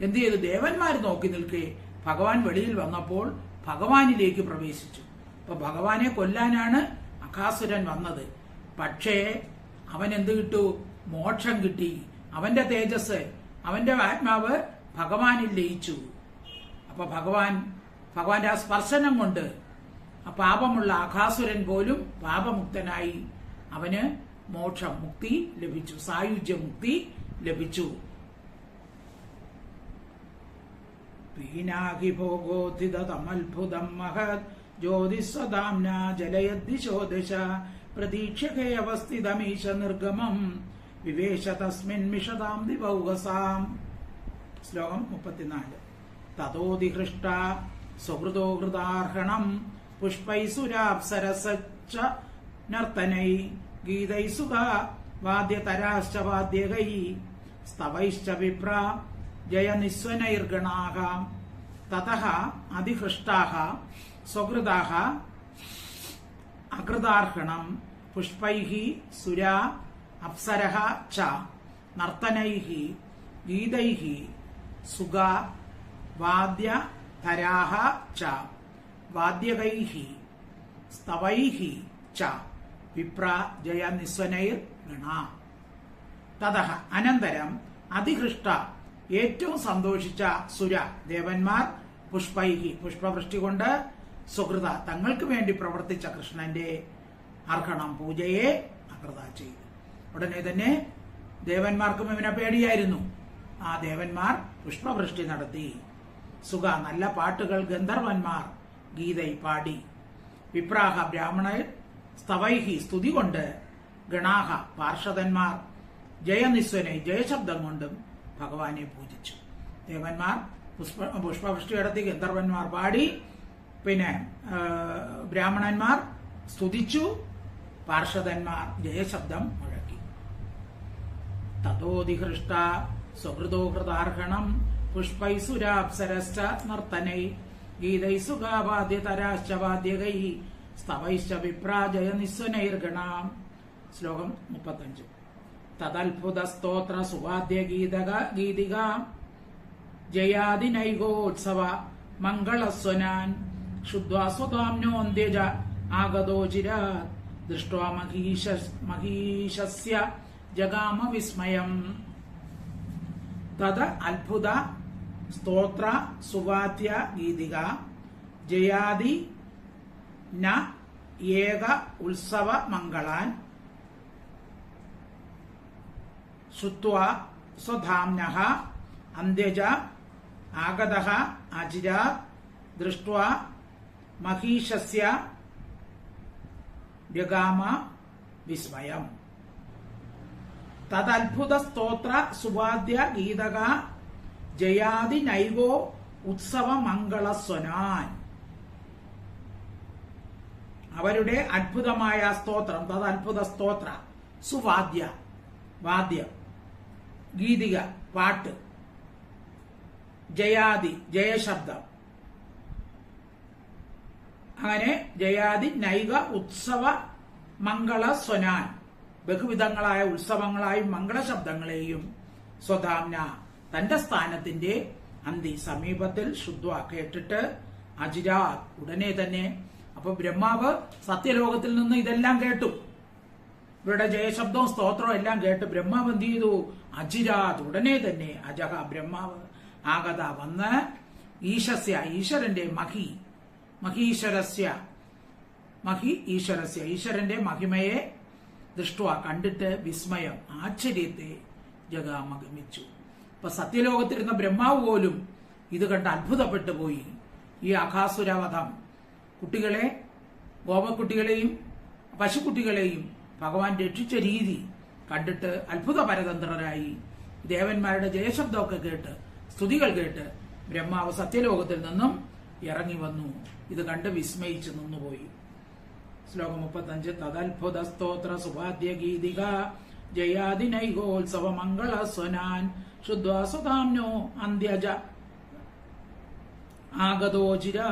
എന്ത് ചെയ്തു? ദേവന്മാർ നോക്കി നിൽക്കെ ഭഗവാൻ വെളിയിൽ വന്നപ്പോൾ ഭഗവാനിലേക്ക് പ്രവേശിച്ചു. അപ്പൊ ഭഗവാനെ കൊല്ലാനാണ് അഘാസുരൻ വന്നത്. പക്ഷേ അവൻ എന്ത് കിട്ടു? മോക്ഷം കിട്ടി. അവന്റെ തേജസ്, അവന്റെ ആത്മാവ് ഭഗവാനിൽ ലയിച്ചു. അപ്പൊ ഭഗവാന്റെ ആ സ്പർശനം കൊണ്ട് ആ പാപമുള്ള അഘാസുരൻ പോലും പാപമുക്തനായി. അവന് മോക്ഷം, മുക്തി ലഭിച്ചു, സായുജ്യ മുക്തി ലഭിച്ചു. പീനാഹി ഭോഗോദ്ധിതമത്ഭുതം മഹത് ജ്യോതിസ്വദാംന ജലയദ്ദിശോ ദശ പ്രതീക്ഷകേ അവസ്ഥിതമീശ നിർഗമം വിവേശ തസ്മിൻ മിഷതാം ദിവൗഹസാം. ശ്ലോകം 34. തതോധിഹൃഷ്ട സുഹൃദോ ഹൃദാർഹണം പുഷ്പൈസുരാപ്സരസച്ച നർത്തനൈ ഗീതൈസുഖ വാദ്യതരാശ്ച വാദ്യകൈ സ്തവൈശ്ച വിപ്ര ജയനിസ്വനൈർഗണാഃ. തതഃ അതിഹൃഷ്ടാഃ സ്വഹൃദാഃ അകൃതാർഹണം പുഷ്പൈഃ സുരാ അപ്സരഃ ച നർത്തനൈഃ ഗീതൈഃ സുഗ വാദ്യതരാഃ ച വാദ്യകൈഃ സ്തവൈഃ ച വിപ്ര ജയനിസ്വനൈർഗണാഃ. തതഃ അനന്തരം അതിഹൃഷ്ട ഏറ്റവും സന്തോഷിച്ച സുര ദേവന്മാർ പുഷ്പൈഹി പുഷ്പവൃഷ്ടി കൊണ്ട് സുഹൃത തങ്ങൾക്ക് വേണ്ടി പ്രവർത്തിച്ച കൃഷ്ണന്റെ അർഹണം പൂജയെ അകൃത ചെയ്തു. ഉടനെ തന്നെ ദേവന്മാർക്കും ഇവനെ പേടിയായിരുന്നു. ആ ദേവന്മാർ പുഷ്പവൃഷ്ടി നടത്തി. സുഖ നല്ല പാട്ടുകൾ ഗന്ധർവന്മാർ ഗീതൈ പാടി. വിപ്രാഹ ബ്രാഹ്മണർ സ്തവൈഹി സ്തുതി കൊണ്ട് ഗണാഹ പാർഷദന്മാർ ജയനിസ്വനെ ജയശബ്ദം കൊണ്ടും ഭഗവാനെ പൂജിച്ചു. ദേവന്മാർ പുഷ്പവൃഷ്ടി നടത്തി, ഗന്ധർവന്മാർ പാടി, പിന്നെ ബ്രാഹ്മണന്മാർ സ്തുതിച്ചു, പാർഷദന്മാർ ജയശബ്ദം മുഴക്കി. തതോധിഹൃഷ്ട സ്വഹൃദോ ഹൃദാർഹണം പുഷ്പൈസുരാപ്സരശ്ച നർത്തനൈ ഗീതൈസുഖ വാദ്യതരാശ്ച വാദ്യകൈ സ്തവൈശ്ച വിപ്രാ ജയനിസ്വനൈർഗണാം. ശ്ലോകം 35. തദത്ഭുത സ്തോത്ര സുവാദ്യ ഗീതിക ജയാദിനൈകോത്സവ മംഗളസ്വനാൻ ശുദ്ധ്വാ സ്വതാംനോന്ത്യജ ആഗതോചിരാത് ദൃഷ്ട്വാ മഹീശസ്യ ജഗാമ വിസ്മയം. തദ അത്ഭുത സ്തോത്ര സുവാദ്യ ഗീതിക ജയാദി ന ഏക ഉത്സവ മംഗളാൻ ശ്രുത്വാ സ്വധാംനഃ അന്ത്യജ ആഗതഃ അജിരാത് ദൃഷ്ട്വാ മഹീശസ്യ ജഗാമ വിസ്മയം. തദത്ഭുത സ്തോത്ര സുവാദ്യ ഗീതക ജയാദി നൈവോ ഉത്സവ മംഗളസ്വനാൻ. അവരുടെ അത്ഭുതമായ സ്തോത്രം, തദത്ഭുത സ്തോത്ര സുവാദ്യ വാദ്യം, ഗീതിക പാട്ട്, ജയാദി ജയശബ്ദം, അങ്ങനെ ജയാദി നൈക ഉത്സവ മംഗളസ്വനാൻ ബഹുവിധങ്ങളായ ഉത്സവങ്ങളായും മംഗളശബ്ദങ്ങളെയും സ്വധാംന തന്റെ സ്ഥാനത്തിന്റെ അന്തി സമീപത്തിൽ ശുദ്ധ്വ കേട്ടിട്ട് അജിരാത് ഉടനെ തന്നെ. അപ്പൊ ബ്രഹ്മാവ് സത്യലോകത്തിൽ നിന്ന് ഇതെല്ലാം കേട്ടു. ഇവരുടെ ജയശബ്ദവും സ്തോത്രവും എല്ലാം കേട്ട് ബ്രഹ്മാവ് എന്ത് ചെയ്തു? അജിരാത് ഉടനെ തന്നെ അജഹ ബ്രഹ്മാവ് ആഗത വന്ന് ഈശസ്യ ഈശ്വരന്റെ ഈശ്വരന്റെ മഹിമയെ ദൃഷ്ട്വ കണ്ടിട്ട് വിസ്മയം ആശ്ചര്യത്തെ ജഗാമ ഗമിച്ചു. ഇപ്പൊ സത്യലോകത്തിരുന്ന ബ്രഹ്മാവ് പോലും ഇത് കണ്ട് അത്ഭുതപ്പെട്ടു പോയി. ഈ അഘാസുരവധം കുട്ടികളെ, ഗോപക്കുട്ടികളെയും പശുക്കുട്ടികളെയും ഭഗവാൻ രക്ഷിച്ച രീതി കണ്ടിട്ട് അത്ഭുത പരതന്ത്രരായി. ദേവന്മാരുടെ ജയശബ്ദമൊക്കെ കേട്ട്, സ്തുതികൾ കേട്ട് ബ്രഹ്മാവ് സത്യലോകത്തിൽ നിന്നും ഇറങ്ങി വന്നു. ഇത് കണ്ട് വിസ്മയിച്ചു നിന്നുപോയി. ശ്ലോകം 35. തദത്ഭുത സ്തോത്ര സുവാദ്യ ഗീതിക ജയാദിനൈകോത്സവ മംഗളസ്വനാൻ ശുദ്ധ്വാ സ്വധാംനോ അന്ത്യജ ആഗതോചിരാ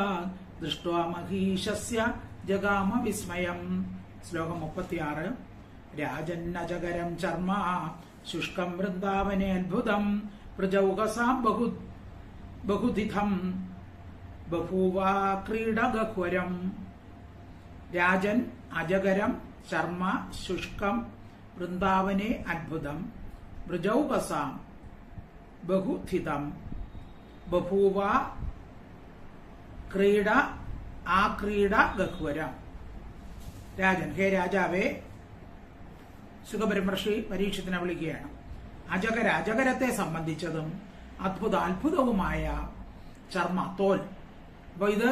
ദൃഷ്ട്വാ മഹീശസ്യ ജഗാമ വിസ്മയം. ശ്ലോകം 36. രാജന്നജകരം ചർമ്മ ശുഷ്കം വൃന്ദാവനെ അത്ഭുതം പ്രജൗകസാം ബഹുധിഥം ബഭൂവാ ക്രീഡഗഹ്വരം. രാജൻ അജകരം ചർമ്മ ശുഷ്കം വൃന്ദാവനെ അത്ഭുതം ബ്രജൗകസാം ബഹുധിതം ബഭൂവ ക്രീഡ ആ ക്രീഡ ഗഹ്വരം. രാജൻ, ഹേ രാജാവേ, സുഖബ്രഹ്മർഷി പരീക്ഷത്തിനെ വിളിക്കുകയാണ്. അജഗരത്തെ സംബന്ധിച്ചതും അത്ഭുതവുമായ ചർമ്മ, തോൽ. അപ്പൊ ഇത്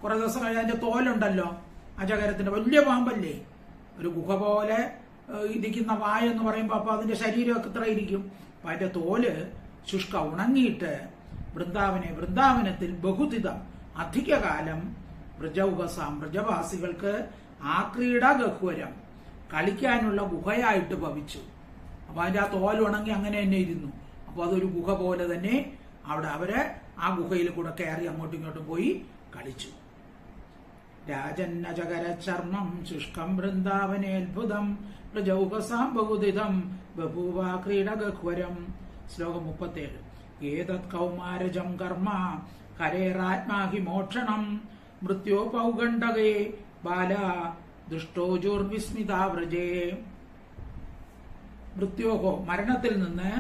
കുറെ ദിവസം കഴിഞ്ഞ അതിന്റെ തോലുണ്ടല്ലോ, അജഗരത്തിന്റെ വലിയ പാമ്പല്ലേ, ഒരു ഗുഹ പോലെ ഇരിക്കുന്ന വായ എന്ന് പറയുമ്പോൾ അപ്പൊ അതിന്റെ ശരീരമൊക്കെ ഇത്ര ഇരിക്കും. അപ്പൊ അതിന്റെ തോല് ശുഷ്ക ഉണങ്ങിയിട്ട് വൃന്ദാവനത്തിൽ ബഹുദിതം അധികകാലം വ്രജൗകസാം വ്രജവാസികൾക്ക് ആ ക്രീഡ ഗഹ്വരം കളിക്കാനുള്ള ഗുഹയായിട്ട് ഭവിച്ചു. അപ്പൊ അതിന്റെ ആ തോൽ ഉണങ്ങി അങ്ങനെ തന്നെ ഇരുന്നു. അപ്പൊ അതൊരു ഗുഹ പോലെ തന്നെ അവിടെ അവര് ആ ഗുഹയിൽ കൂടെ കയറി അങ്ങോട്ടും ഇങ്ങോട്ടും പോയി കളിച്ചു. രാജന്നജകര ചർമ്മം ശുഷ്കം വൃന്ദാവനേത്ഭുതം പ്രജൗകസാം ബഹുദിതം ബഭൂവ ക്രീഡഗഹ്വരം. ശ്ലോകം 37. ഏതത് കൗമാരജം കർമ്മ കരേരാത്മാഹി മോക്ഷണം മൃത്യോ പൗഗണ്ഡകേ ബാല ദുഷ്ടോജുർവിസ്മിതാവ്രജേ. മൃത്യോഹോ മരണത്തിൽ നിന്ന്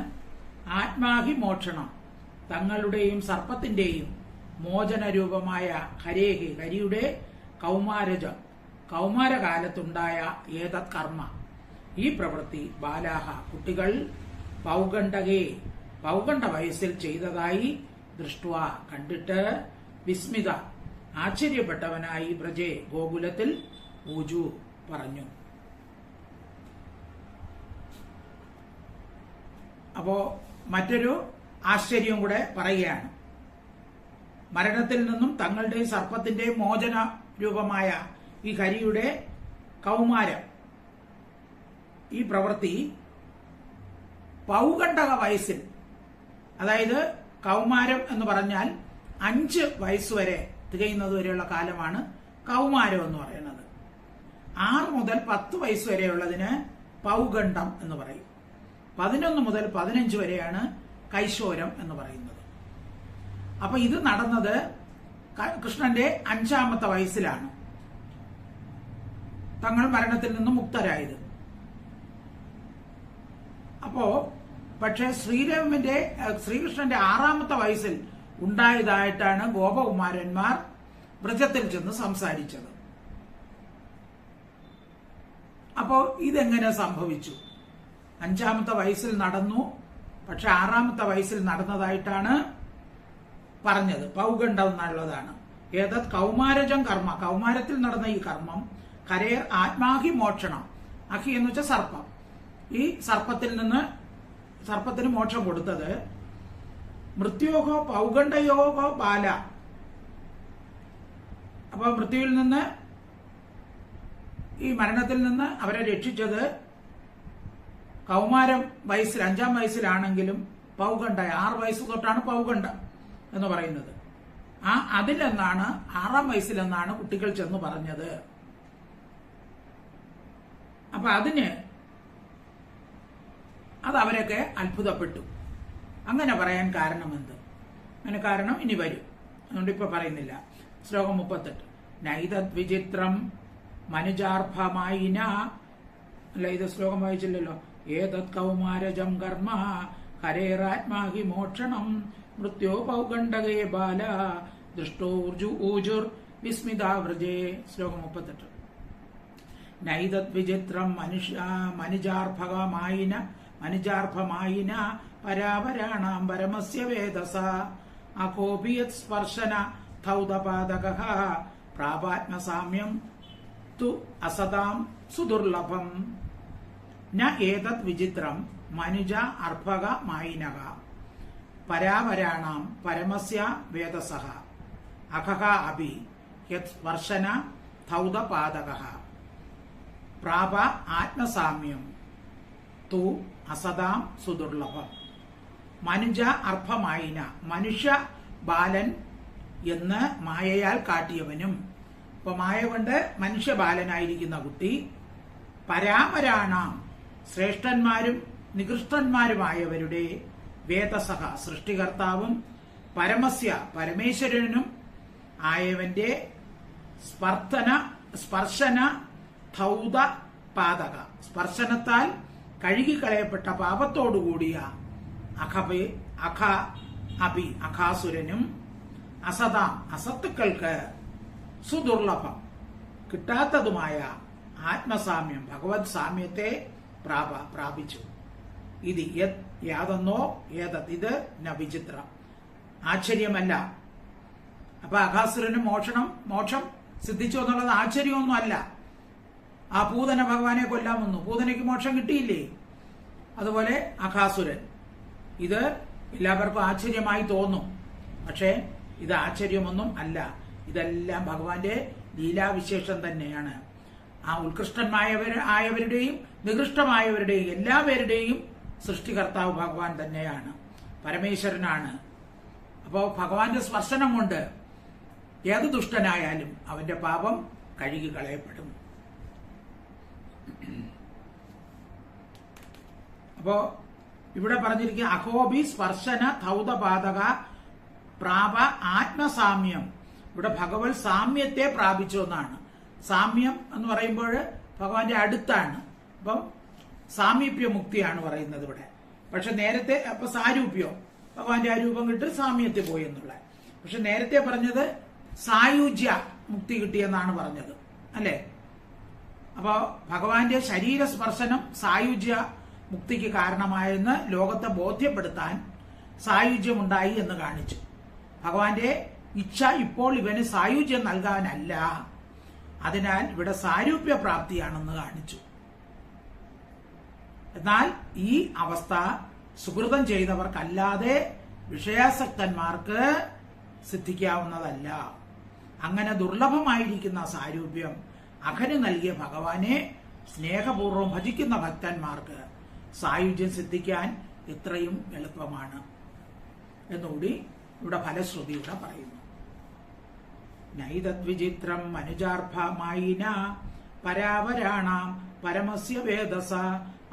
ആത്മാഹി മോക്ഷണം തങ്ങളുടെയും സർപ്പത്തിന്റെയും മോചന രൂപമായ ഹരേഹി ഹരിയുടെ കൗമാരജം കൗമാരകാലത്തുണ്ടായ ഏതത് കർമ്മ ഈ പ്രവൃത്തി ബാലാഹ കുട്ടികൾ പൗഗണ്ഡ വയസ്സിൽ ചെയ്തതായി ദൃഷ്ട്വ കണ്ടിട്ട് വിസ്മിത ആശ്ചര്യപ്പെട്ടവനായി ബ്രജേ ഗോകുലത്തിൽ ഊജു പറഞ്ഞു. അപ്പോ മറ്റൊരു ആശ്ചര്യം കൂടെ പറയുകയാണ്. മരണത്തിൽ നിന്നും തങ്ങളുടെയും സർപ്പത്തിന്റെയും മോചന രൂപമായ ഈ ഹരിയുടെ കൗമാരം ഈ പ്രവൃത്തി പൗഗണ്ഡക വയസ്സിൽ, അതായത് കൗമാരം എന്ന് പറഞ്ഞാൽ 5 വയസ്സുവരെ തികയുന്നത് വരെയുള്ള കാലമാണ് കൗമാരം എന്ന് പറയുന്നത്. 6 മുതൽ 10 വയസ്സ് വരെയുള്ളതിന് പൗഗണ്ഡം എന്ന് പറയും. 11 മുതൽ 15 വരെയാണ് കൈശോരം എന്ന് പറയുന്നത്. അപ്പൊ ഇത് നടന്നത് കൃഷ്ണന്റെ 5ാമത്തെ വയസ്സിലാണ് തങ്ങൾ മരണത്തിൽ നിന്ന് മുക്തരായത്. അപ്പോ പക്ഷെ ശ്രീകൃഷ്ണന്റെ 6ാമത്തെ വയസ്സിൽ ഉണ്ടായതായിട്ടാണ് ഗോപകുമാരന്മാർ വ്രജത്തിൽ ചെന്ന് സംസാരിച്ചത്. അപ്പോ ഇതെങ്ങനെ സംഭവിച്ചു? 5ാമത്തെ വയസ്സിൽ നടന്നു, പക്ഷെ 6ാമത്തെ വയസ്സിൽ നടന്നതായിട്ടാണ് പറഞ്ഞത്. പൗഗണ്ഡം എന്നുള്ളതാണ്. ഏതത് കൗമാരജം കർമ്മ കൗമാരത്തിൽ നടന്ന ഈ കർമ്മം കരേർ ആത്മാഹി മോക്ഷണം. അഹി എന്ന് വെച്ചാൽ സർപ്പം. ഈ സർപ്പത്തിന് മോക്ഷം കൊടുത്തത് മൃത്യോഹോ പൗഗണ്ഡയോഹോ ബാല. അപ്പൊ മൃത്യുവിൽ നിന്ന് ഈ മരണത്തിൽ നിന്ന് അവരെ രക്ഷിച്ചത് കൗമാരം വയസ്സിൽ 5ാം വയസ്സിലാണെങ്കിലും പൗഗണ്ഡ 6 വയസ്സ് തൊട്ടാണ് പൗഗണ്ഡം എന്ന് പറയുന്നത്. അതിലെന്നാണ് 6ാം വയസ്സിലെന്നാണ് കുട്ടികൾ ചെന്ന് പറഞ്ഞത്. അപ്പൊ അത് അവരൊക്കെ അത്ഭുതപ്പെട്ടു. അങ്ങനെ പറയാൻ കാരണമെന്ത്? അങ്ങനെ കാരണം ഇനി വരും, അതുകൊണ്ട് ഇപ്പൊ പറയുന്നില്ല. ശ്ലോകം 38. നൈതത് വിചിത്രം മനുജാർഭമായിന. അല്ല, ഇത് ശ്ലോകം വായിച്ചില്ലല്ലോ. ഏതത് കൗമാരജം കർമ്മ ഹരേരാത്മാഹി മോക്ഷണം മൃത്യോ പൗഗണ്ഡകേ ബാല ദൃഷ്ടോർജു ഊജുർ വിസ്മിതാവ്രജേ. ശ്ലോകം 38. നൈതത് വിചിത്രം മനുജാർഭമായിന പരാവരാണാം പരമസ്യ വേദസ അകോപിയത് സ്പർശന ധൗതപാദകഃ പ്രാപാത്മസാമ്യം തു അസതാം സുദുർലഭം. ന ഏതത് വിചിത്രം മനുജ അർഭകമായിനഃ പരാവരാണാം പരമസ്യ വേദസഃ അഖഃ അപി യത് സ്പർശന ധൗതപാദകഃ പ്രാപ ആത്മസാമ്യം തു അസതാം സുദുർലഭം. മനുജ അർഭമായിന മനുഷ്യ ബാലൻ എന്ന് മായയാൽ കാട്ടിയവനും. ഇപ്പൊ മായ കൊണ്ട് മനുഷ്യബാലനായിരിക്കുന്ന കുട്ടി പരാമരാണാം ശ്രേഷ്ഠന്മാരും നികൃഷ്ടന്മാരുമായവരുടെ വേദസഹ സൃഷ്ടികർത്താവും പരമസ്യ പരമേശ്വരനും ആയവന്റെ സ്പർശന ധൗത പാതക സ്പർശനത്താൽ കഴുകിക്കളയപ്പെട്ട പാപത്തോടുകൂടിയ അഖാസുരനും അസതാം അസത്തുക്കൾക്ക് സുദുർലഭം കിട്ടാത്തതുമായ ആത്മസാമ്യം ഭഗവത് സാമ്യത്തെ പ്രാപിച്ചു. ഇത് യാതൊന്നോ ഏതത് ഇത് ന വിചിത്രം, ആശ്ചര്യമല്ല. അപ്പൊ അഘാസുരന് മോക്ഷം സിദ്ധിച്ചു എന്നുള്ളത് ആശ്ചര്യമൊന്നും അല്ല. ആ പൂതന ഭഗവാനെ കൊല്ലാൻ വന്നു, പൂതനയ്ക്ക് മോക്ഷം കിട്ടിയില്ലേ? അതുപോലെ അഘാസുരൻ. ഇത് എല്ലാവർക്കും ആശ്ചര്യമായി തോന്നും, പക്ഷേ ഇത് ആശ്ചര്യമൊന്നും അല്ല. ഇതെല്ലാം ഭഗവാന്റെ ലീലാവിശേഷം തന്നെയാണ്. ആ ഉത്കൃഷ്ടമായവരുടെയും നികൃഷ്ടമായവരുടെയും എല്ലാവരുടെയും സൃഷ്ടികർത്താവ് ഭഗവാൻ തന്നെയാണ്, പരമേശ്വരനാണ്. അപ്പോ ഭഗവാന്റെ സ്പർശനം കൊണ്ട് ഏത് ദുഷ്ടനായാലും അവന്റെ പാപം കഴുകി കളയപ്പെടും. അപ്പോ ഇവിടെ പറഞ്ഞിരിക്കുന്ന അഹോബി സ്പർശന ധൗതപാതക പ്രാപ ആത്മസാമ്യം. ഇവിടെ ഭഗവത് സാമ്യത്തെ പ്രാപിച്ചു എന്നാണ്. സാമ്യം എന്ന് പറയുമ്പോൾ ഭഗവാന്റെ അടുത്താണ്. അപ്പം സാമീപ്യ മുക്തിയാണ് പറയുന്നത് ഇവിടെ. പക്ഷെ നേരത്തെ അപ്പൊ സാരൂപ്യം, ഭഗവാന്റെ ആ രൂപം കിട്ടി സാമ്യത്തിൽ പോയി എന്നുള്ള. പക്ഷെ നേരത്തെ പറഞ്ഞത് സായുജ്യ മുക്തി കിട്ടിയെന്നാണ് പറഞ്ഞത്, അല്ലെ? അപ്പോ ഭഗവാന്റെ ശരീര സ്പർശനം സായുജ്യ മുക്തിക്ക് കാരണമായെന്ന് ലോകത്തെ ബോധ്യപ്പെടുത്താൻ സായുജ്യമുണ്ടായി എന്ന് കാണിച്ചു. ഭഗവാന്റെ ഇച്ഛ ഇപ്പോൾ ഇവന് സായുജ്യം നൽകാനല്ല, അതിനാൽ ഇവിടെ സാരൂപ്യ പ്രാപ്തിയാണെന്ന് കാണിച്ചു. എന്നാൽ ഈ അവസ്ഥ സുഹൃതം ചെയ്തവർക്കല്ലാതെ വിഷയാസക്തന്മാർക്ക് സിദ്ധിക്കാവുന്നതല്ല. അങ്ങനെ ദുർലഭമായിരിക്കുന്ന സാരൂപ്യം അഖന് നൽകിയ ഭഗവാനെ സ്നേഹപൂർവ്വം ഭജിക്കുന്ന ഭക്തന്മാർക്ക് സായുജ്യം സിദ്ധിക്കാൻ എത്രയും എളുപ്പമാണ് എന്നുകൂടി ഇവിടെ ഫലശ്രുതിയുടെ പറയുന്നു. നൈതദ്വിചിത്രം മനുജാർഭമായിന പരാവരാണാം പരമസ്യ വേദസ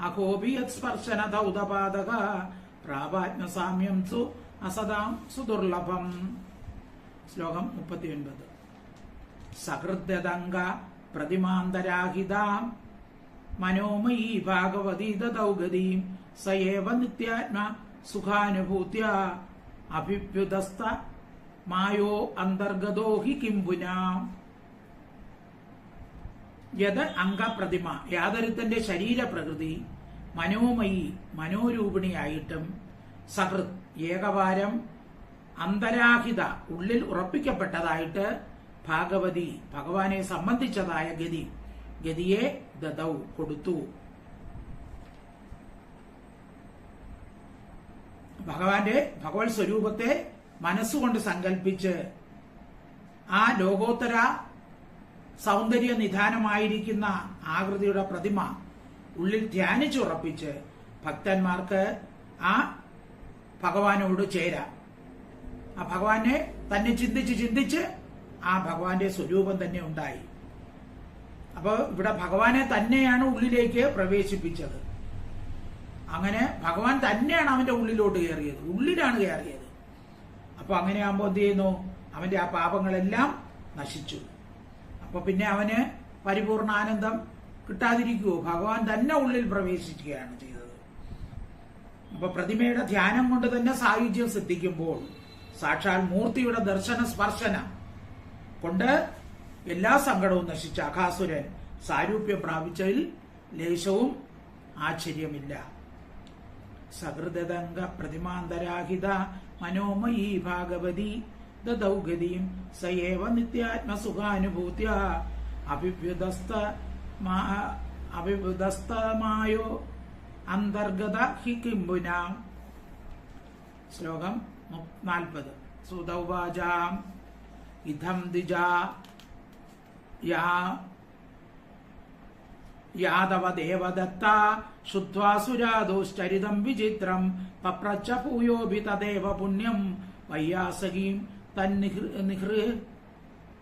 അഹോബിയത് സ്പർശന ധൗതപാതക പ്രാപാത്മസാമ്യം സു അസതാം സുദുർലഭം. ശ്ലോകം 39. സഹൃദംഗ പ്രതിമാന്തരാഹിതാം മനോമയീ ഭാഗവതീ ദൗഗതീം സയേവ നിത്യാത്മ സുഖാനുഭൂത്യ അഭിപ്യുതസ്ത മായോ അന്തർഗതോ ഹി കിംപുനാ. യത് അംഗപ്രതിമ യാതൊരുത്തന്റെ ശരീരപ്രകൃതി മനോമയി മനോരൂപിണിയായിട്ടും സഹൃത് ഏകവാരം അന്തരാഹിത ഉള്ളിൽ ഉറപ്പിക്കപ്പെട്ടതായിട്ട് ഭാഗവതി ഭഗവാനെ സംബന്ധിച്ചതായ ഗതിയെ ദദൗ കൊടുത്തു. ഭഗവത് സ്വരൂപത്തെ മനസ്സുകൊണ്ട് സങ്കല്പിച്ച് ആ ലോകോത്തര സൗന്ദര്യ നിധാനമായിരിക്കുന്ന ആകൃതിയുടെ പ്രതിമ ഉള്ളിൽ ധ്യാനിച്ചുറപ്പിച്ച് ഭക്തന്മാർക്ക് ആ ഭഗവാനോട് ചേരാം. ആ ഭഗവാനെ തന്നെ ചിന്തിച്ച് ആ ഭഗവാന്റെ സ്വരൂപം തന്നെ ഉണ്ടായി. അപ്പോൾ ഇവിടെ ഭഗവാനെ തന്നെയാണ് ഉള്ളിലേക്ക് പ്രവേശിപ്പിച്ചത്. അങ്ങനെ ഭഗവാൻ തന്നെയാണ് അവന്റെ ഉള്ളിലോട്ട് കയറിയത്, ഉള്ളിലാണ് കയറിയത്. അപ്പൊ അങ്ങനെ ആകുമ്പോൾ എന്ത് ചെയ്യുന്നു? അവന്റെ ആ പാപങ്ങളെല്ലാം നശിച്ചു. അപ്പൊ പിന്നെ അവന് പരിപൂർണ ആനന്ദം കിട്ടാതിരിക്കുവോ? ഭഗവാൻ തന്നെ ഉള്ളിൽ പ്രവേശിക്കുകയാണ് ചെയ്തത്. അപ്പൊ പ്രതിമയുടെ ധ്യാനം കൊണ്ട് തന്നെ സായുജ്യം സിദ്ധിക്കുമ്പോൾ സാക്ഷാൽ മൂർത്തിയുടെ ദർശന സ്പർശന കൊണ്ട് എല്ലാ സങ്കടവും നശിച്ച അഘാസുരൻ സാരൂപ്യം പ്രാപിച്ചതിൽ ലേശവും ആശ്ചര്യമില്ല. സഹൃദംഗ പ്രതിമാന്തരാഹിത മനോമയീ ഭാഗവതി ദൗഗതീം സയേവ നിത്യാത്മസുഖാനുഭൂത്യ അഭിവൃതസ്തമായോ അന്തർഗത ഹി കിംബുന. ശ്ലോകം 40. സുതൗവാചാം ഇഥം ദ്വിജാ യാദവ ദേവദത്ത ശുദ്ധ്വാസുരാദോശ്ചരിതം വിചിത്രം പപ്രച്ച ഭൂയോഭി തദേവ പുണ്യം വയ്യാസകീം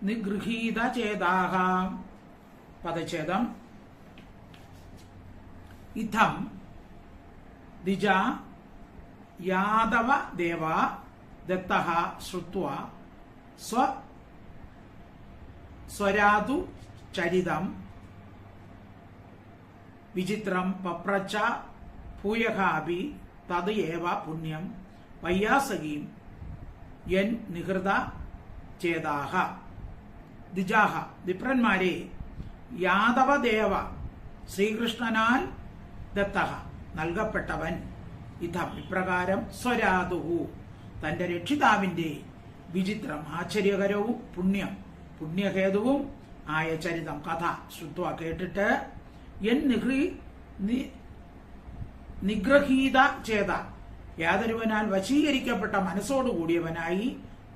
നിഗൃഹീത ചേതാഹ. പദച്ഛേദം. ഇഥം ദ്വിജ യാദവ ദേവ ദത്തഃ ശ്രുത്വാ സ്വരാതു ചരിതം വിചിത്രം പപ്രച്ച ഭൂയഃ അപി തത് ഏവ പുണ്യം വയ്യാസകീം യൻ നിഹൃത ചേതാഹ ദ്വിജാഹ വിപ്രന്മാരെ യാദവദേവ ശ്രീകൃഷ്ണനാൽ ദത്തഹ നൽകപ്പെട്ടവൻ ഇതം ഇപ്രകാരം സ്വരാതുഹു തന്റെ രക്ഷിതാവിന്റെ വിചിത്രം ആശ്ചര്യകരവും പുണ്യഹേതുവും ആയ ചരിതം കഥ ശ്രുത്വ കേട്ടിട്ട് നിഗ്രഹീത ചേത യാതൊരുവനാൽ വശീകരിക്കപ്പെട്ട മനസ്സോടുകൂടിയവനായി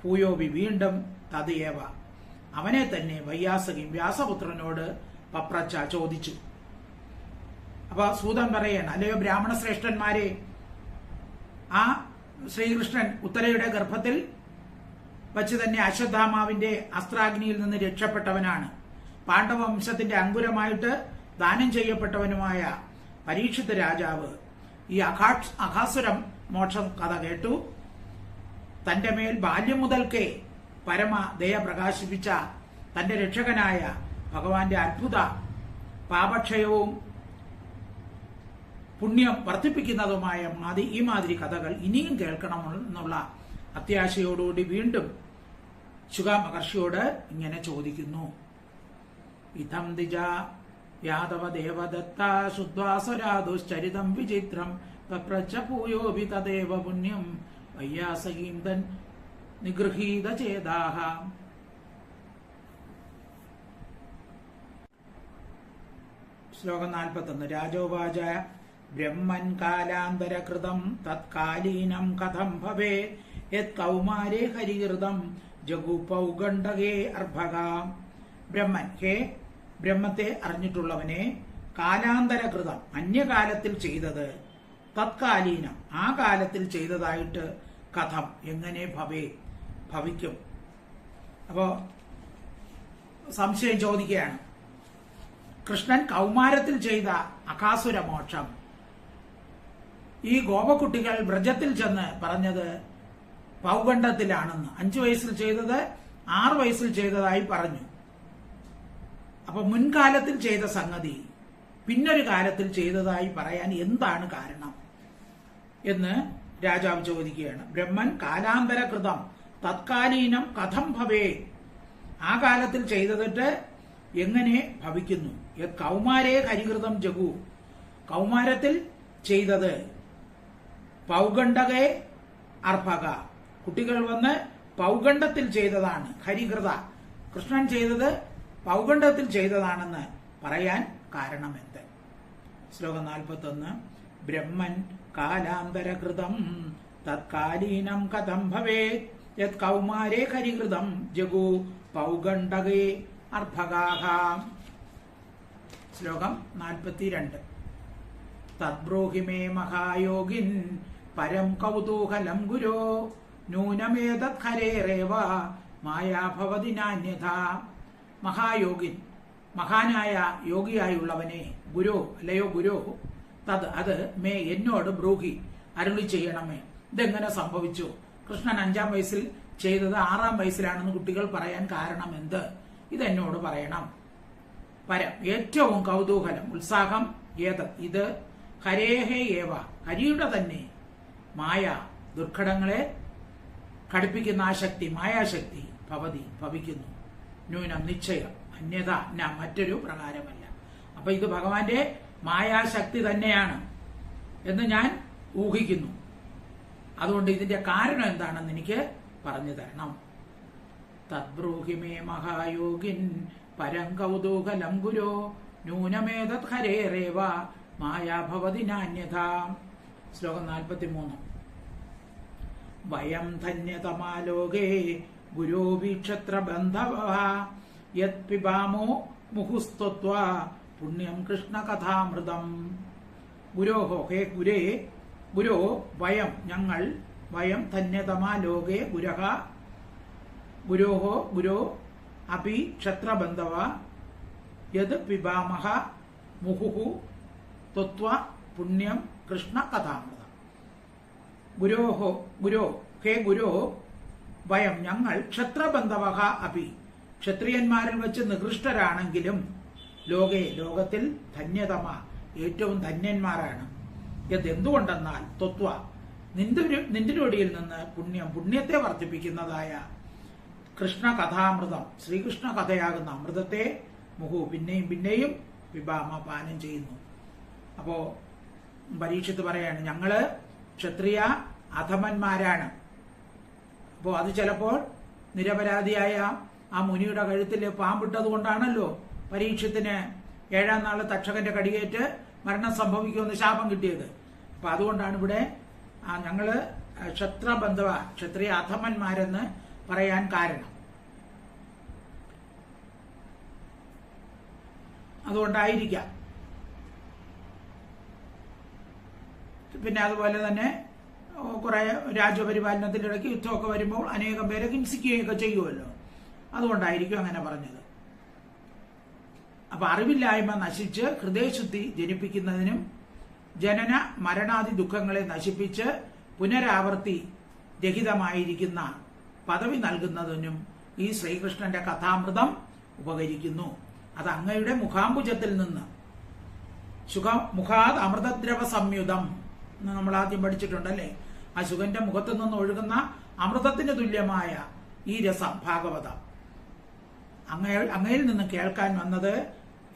പൂയോവി വീണ്ടും തതയേവ അവനെ തന്നെ വയ്യാസകി വ്യാസപുത്രനോട് പപ്രച്ച ചോദിച്ചു. അപ്പൊ സൂതൻ പറയാണ്, അല്ലയോ ബ്രാഹ്മണ ശ്രേഷ്ഠന്മാരെ, ആ ശ്രീകൃഷ്ണൻ ഉത്തരയുടെ ഗർഭത്തിൽ വച്ച് തന്നെ അശ്വത്ഥാമാവിന്റെ അസ്ത്രാഗ്നിയിൽ നിന്ന് രക്ഷപ്പെട്ടവനാണ്. പാണ്ഡവവംശത്തിന്റെ അങ്കുരമായിട്ട് ദാനം ചെയ്യപ്പെട്ടവനുമായ പരീക്ഷിത് രാജാവ് ഈ അഘാസുരം മോക്ഷം കഥ കേട്ടു. തന്റെ മേൽ ബാല്യം മുതൽക്കേ പരമ ദയ പ്രകാശിപ്പിച്ച തന്റെ രക്ഷകനായ ഭഗവാന്റെ അത്ഭുത പാപക്ഷയവും പുണ്യം വർദ്ധിപ്പിക്കുന്നതുമായ ഈ മാതിരി കഥകൾ ഇനിയും കേൾക്കണമെന്നുള്ള അത്യാശയോടുകൂടി വീണ്ടും ശുക മഹർഷിയോട് ഇങ്ങനെ ചോദിക്കുന്നു. ഇതം ദ്വിജ യാദവ ദേവദത്ത ശുദ്ധ്വാസുരാദുശ്ചരിതം വിചിത്രം പപ്രച്ഛ പൂയോപി തദേവ പുണ്യം വയ്യാസകീം തൻ നിഗൃഹീത ചേതാഹ. ശ്ലോകം 41. രാജോവാച ബ്രഹ്മൻ കാലാന്തരകൃതം തത്കാലീനം കഥം ഭവേ യത് കൗമാരേ ഹരികൃതം ജഗുപൗഗണ്ഡകേ അർഭക. ബ്രഹ്മൻ, ഹേ ബ്രഹ്മത്തെ അറിഞ്ഞിട്ടുള്ളവനെ, കാലാന്തരകൃതം അന്യകാലത്തിൽ ചെയ്തത്, തത്കാലീനം ആ കാലത്തിൽ ചെയ്തതായിട്ട് കഥം എങ്ങനെ ഭവിക്കും. അപ്പോ സംശയം ചോദിക്കുകയാണ്. കൃഷ്ണൻ കൗമാരത്തിൽ ചെയ്ത അകാസുര മോക്ഷം ഈ ഗോപകുട്ടികൾ വ്രജത്തിൽ ചെന്ന് പറഞ്ഞത് പൗഗണ്ഡത്തിലാണെന്ന്. 5 വയസ്സിൽ ചെയ്തത് 6 വയസ്സിൽ ചെയ്തതായി പറഞ്ഞു. അപ്പൊ മുൻകാലത്തിൽ ചെയ്ത സംഗതി പിന്നൊരു കാലത്തിൽ ചെയ്തതായി പറയാൻ എന്താണ് കാരണം എന്ന് രാജാവ് ചോദിക്കുകയാണ്. ബ്രഹ്മൻ കാലാന്തരകൃതം തത്കാലീനം കഥം ഭവേ, ആ കാലത്തിൽ ചെയ്തതിട്ട് എങ്ങനെ ഭവിക്കുന്നു. കൗമാരേ ഹരികൃതം ജഗു, കൗമാരത്തിൽ ചെയ്തത് പൗഗണ്ഡകേ അർഭക, കുട്ടികൾ വന്ന് പൗഗണ്ഡത്തിൽ ചെയ്തതാണ്. ഹരികൃത, കൃഷ്ണൻ ചെയ്തത് പൗഗണ്ഡത്തിൽ ചെയ്തതാണെന്ന് പറയാൻ കാരണമെന്ത്. ശ്ലോകം 41. ബ്രഹ്മൻ കാലാന്തരകൃതം തത്കാലീനം കഥം ഭവേത് യത് കൗമാരേ ഹരികൃതം ജഗു പൗഗണ്ഡകേ അർഭകാഹ. ശ്ലോകം 42. തദ്ബ്രൂഹി മേ മഹായോഗിൻ പരം കൗതൂഹലം ഗുരോ നൂനമേതത് ഹരേരേവ മായാഭവതി നാന്യഥ. മഹായോഗിൻ, മഹാനായ യോഗിയായുള്ളവനെ, ഗുരു അല്ലയോ ഗുരു, അത് മേ എന്നോട് ബ്രൂഹി അരുളി ചെയ്യണമേ. ഇതെങ്ങനെ സംഭവിച്ചു? കൃഷ്ണൻ 5-ാം വയസ്സിൽ ചെയ്തത് 6-ാം വയസ്സിലാണെന്ന് കുട്ടികൾ പറയാൻ കാരണം എന്ത്? ഇതെന്നോട് പറയണം. പരം ഏറ്റവും കൗതൂഹലം, ഉത്സാഹം, ഇത് ഹരേഹേ ഏവ ഹരിയുടെ തന്നെ മായ ദുർഘടങ്ങളെ ഘടിപ്പിക്കുന്ന ആ ശക്തി, മായാശക്തി ഭവിക്കുന്നു. ന്യൂനം നിശ്ചയം അന്യത മറ്റൊരു പ്രകാരമല്ല. അപ്പൊ ഇത് ഭഗവാന്റെ മായാശക്തി തന്നെയാണ് എന്ന് ഞാൻ ഊഹിക്കുന്നു. അതുകൊണ്ട് ഇതിന്റെ കാരണം എന്താണെന്ന് എനിക്ക് പറഞ്ഞു തരണം. തദ്ബ്രൂഹി മേ മഹായോഗിൻ പരം കൗതൂഹലം ഗുരോ നൂനമേതത് ഹരേരേവ മായാഭവതി നാന്യഥ. ശ്ലോകം 43. വയം ധന്യതമാലോകേ ഗുരോ വീക്ഷത്ര ബന്ധവ യത് പിബാമോ മുഹുസ്ത്വ പുണ്യം കൃഷ്ണ കഥാമൃതം. ഗുരോഹോ, ഹേ ഗുരേ, ഗുരോ വയം ഞങ്ങൾ, വയം ധന്യതമാ ലോകേ ഗുരഹ ഗുരോഹോ ഗുരോ അപി ക്ഷത്രബന്ധവ യത് പിബാമഹ മുഹുഹു ത്വ പുണ്യം കൃഷ്ണ കഥാമൃതം. ഗുരോഹോ, ഗുരോ, ഹേ ഗുരോ വയം ഞങ്ങൾ ക്ഷത്രബന്ധവ അപി ക്ഷത്രിയന്മാരിൽ വെച്ച് നികൃഷ്ടരാണെങ്കിലും ലോകത്തിൽ ധന്യതമ ഏറ്റവും ധന്യന്മാരാണ്. എന്തുകൊണ്ടെന്നാൽ ത്വ നിന്തിരൊടിയിൽ നിന്ന് പുണ്യത്തെ വർദ്ധിപ്പിക്കുന്നതായ കൃഷ്ണ കഥാമൃതം, ശ്രീകൃഷ്ണ കഥയാകുന്ന അമൃതത്തെ മുഹു പിന്നെയും പിന്നെയും പിബാമ പാനം ചെയ്യുന്നു. അപ്പോ പരീക്ഷിത്ത് പറയാണ്, ഞങ്ങള് ക്ഷത്രിയ അധമന്മാരാണ്. അപ്പോ അത് ചിലപ്പോൾ നിരപരാധിയായ ആ മുനിയുടെ കഴുത്തിൽ പാമ്പിട്ടത് കൊണ്ടാണല്ലോ പരീക്ഷത്തിന് 7-ാം നാള് തക്ഷകന്റെ കടിയേറ്റ് മരണം സംഭവിക്കുമെന്ന് ശാപം കിട്ടിയത്. അപ്പൊ അതുകൊണ്ടാണ് ഇവിടെ ഞങ്ങള് ക്ഷത്രബന്ധവ, ക്ഷത്രിയ അധമന്മാരെന്ന് പറയാൻ കാരണം. അതുകൊണ്ടായിരിക്കാം. പിന്നെ അതുപോലെ തന്നെ കുറെ രാജ്യപരിപാലനത്തിന്റെ ഇടയ്ക്ക് യുദ്ധമൊക്കെ വരുമ്പോൾ അനേകം പേരെ ഹിംസിക്കുകയൊക്കെ ചെയ്യുമല്ലോ, അതുകൊണ്ടായിരിക്കും അങ്ങനെ പറഞ്ഞത്. അപ്പൊ അറിവില്ലായ്മ നശിച്ച് ഹൃദയശുദ്ധി ജനിപ്പിക്കുന്നതിനും ജനന മരണാദി ദുഃഖങ്ങളെ നശിപ്പിച്ച് പുനരാവർത്തി രഹിതമായിരിക്കുന്ന പദവി നൽകുന്നതിനും ഈ ശ്രീകൃഷ്ണന്റെ കഥാമൃതം ഉപകരിക്കുന്നു. അത് അങ്ങയുടെ മുഖാംബുജത്തിൽ നിന്ന് മുഖാത് അമൃതദ്രവ സംയുതം എന്ന് നമ്മൾ ആദ്യം പഠിച്ചിട്ടുണ്ടല്ലേ. ആ ശുഗന്റെ മുഖത്തു നിന്ന് ഒഴുകുന്ന അമൃതത്തിന് തുല്യമായ ഈ രസം ഭാഗവതം അങ്ങയിൽ നിന്ന് കേൾക്കാൻ വന്നത്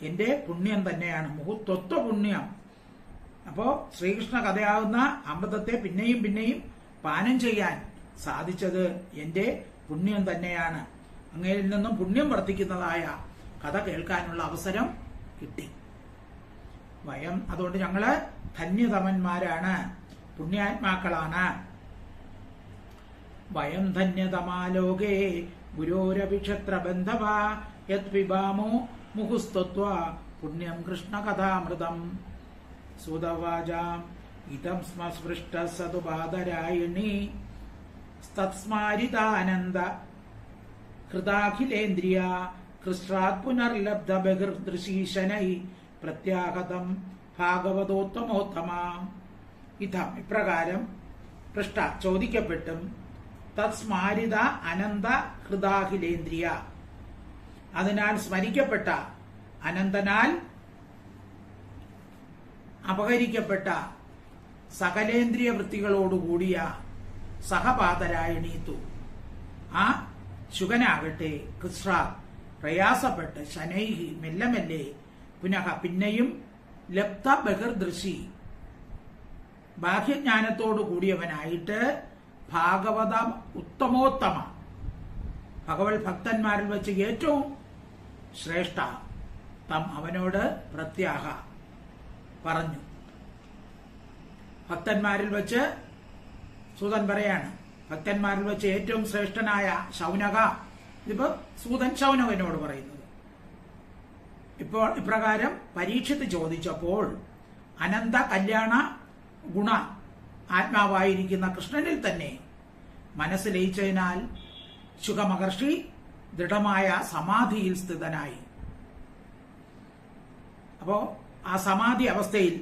എന്റെ പുണ്യം തന്നെയാണ്, മുഹുത്വത്വ പുണ്യം. അപ്പോ ശ്രീകൃഷ്ണ കഥയാകുന്ന അമൃതത്തെ പിന്നെയും പിന്നെയും പാനം ചെയ്യാൻ സാധിച്ചത് എന്റെ പുണ്യം തന്നെയാണ്. അങ്ങയിൽ നിന്നും പുണ്യം വർദ്ധിക്കുന്നതായ കഥ കേൾക്കാനുള്ള അവസരം കിട്ടി. അതുകൊണ്ട് ഞങ്ങള് ധന്യതമന്മാരാണ്, പുണ്യാത്മാക്കളാണ്. വയം ധന്യതമാലോകേ ഗുരോരഭിക്ഷത്ര ബന്ധവ യത് പിബാമോ മുഹുസ്തത്വ പുണ്യം കൃഷ്ണ കഥാമൃതം. സുതവാചാം ഇതം സ്മസ്പൃഷ്ട സതുപാദരായണി തത്സ്മാരിതാനന്ദ ഹൃദാഖിലേന്ദ്രിയ കൃഷ്ണാത് പുനർലബ്ധ ബഹിർദൃശീശനൈ പ്രത്യാഹതം ഭാഗവതോത്തമോത്തമ. ഇതം ഇപ്രകാരം പൃഷ്ട ചോദിക്കപ്പെട്ടും തത്സ്മാരിത അനന്ത ഹൃദാഖിലേന്ദ്രിയ അതിനാൽ സ്മരിക്കപ്പെട്ട അനന്തനാൽ അപഹരിക്കപ്പെട്ട സകലേന്ദ്രിയ വൃത്തികളോടുകൂടിയ സഹപാതരായണീത്തു ആ ശുഗനാകട്ടെ കൃഷ്ണ പ്രയാസപ്പെട്ട് ശനൈഹി മെല്ലെ മെല്ലെ പുനഃ പിന്നെയും ലബ്ധ ബഹിർദൃശി ബാഹ്യജ്ഞാനത്തോടു കൂടിയവനായിട്ട് ഭാഗവത ഉത്തമോത്തമ ഭഗവത് ഭക്തന്മാരിൽ വെച്ച് ഏറ്റവും ശ്രേഷ്ഠ തം അവനോട് പ്രത്യാഹ പറഞ്ഞു. ഭക്തന്മാരിൽ വെച്ച് സൂതൻ പറയാണ്, ഭക്തന്മാരിൽ വെച്ച് ഏറ്റവും ശ്രേഷ്ഠനായ ശൗനക, ഇതിപ്പോ സൂതൻ ശൗനകനോട് പറയുന്നത്. ഇപ്പോൾ ഇപ്രകാരം പരീക്ഷിത്ത് ചോദിച്ചപ്പോൾ അനന്ത കല്യാണ ഗുണ ആത്മാവായിരിക്കുന്ന കൃഷ്ണനിൽ തന്നെ മനസ്സ് ലയിച്ചതിനാൽ ശുഗമഹർഷി ദൃഢമായ സമാധിയിൽ സ്ഥിതനായി. അപ്പോ ആ സമാധി അവസ്ഥയിൽ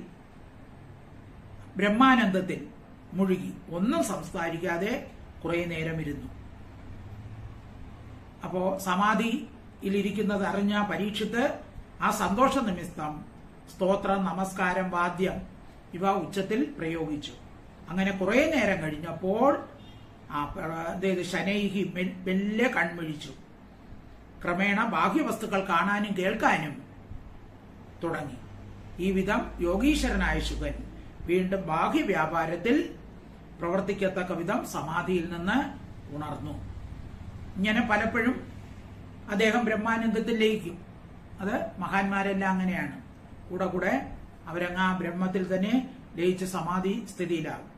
ബ്രഹ്മാനന്ദത്തിൽ മുഴുകി ഒന്നും സംസാരിക്കാതെ കുറെ നേരം ഇരുന്നു. അപ്പോ സമാധിയിലിരിക്കുന്നത് അറിഞ്ഞ പരീക്ഷിത്ത് ആ സന്തോഷ നിമിത്തം സ്തോത്രം, നമസ്കാരം, വാദ്യം ഇവ ഉച്ചത്തിൽ പ്രയോഗിച്ചു. അങ്ങനെ കുറെ നേരം കഴിഞ്ഞപ്പോൾ ശനൈഹി മെല്ലെ കൺമിഴിച്ചു. ക്രമേണ ബാഹ്യവസ്തുക്കൾ കാണാനും കേൾക്കാനും തുടങ്ങി. ഈ വിധം യോഗീശ്വരനായ ശുഗൻ വീണ്ടും ബാഹ്യ വ്യാപാരത്തിൽ പ്രവർത്തിക്കത്തക്ക വിധം സമാധിയിൽ നിന്ന് ഉണർന്നു. ഇങ്ങനെ പലപ്പോഴും അദ്ദേഹം ബ്രഹ്മാനന്ദത്തിൽ ലയിക്കും. അത് മഹാന്മാരെല്ലാം അങ്ങനെയാണ്. കൂടെ കൂടെ അവരങ്ങ് ആ ബ്രഹ്മത്തിൽ തന്നെ ലയിച്ച് സമാധി സ്ഥിതിയിലാകും.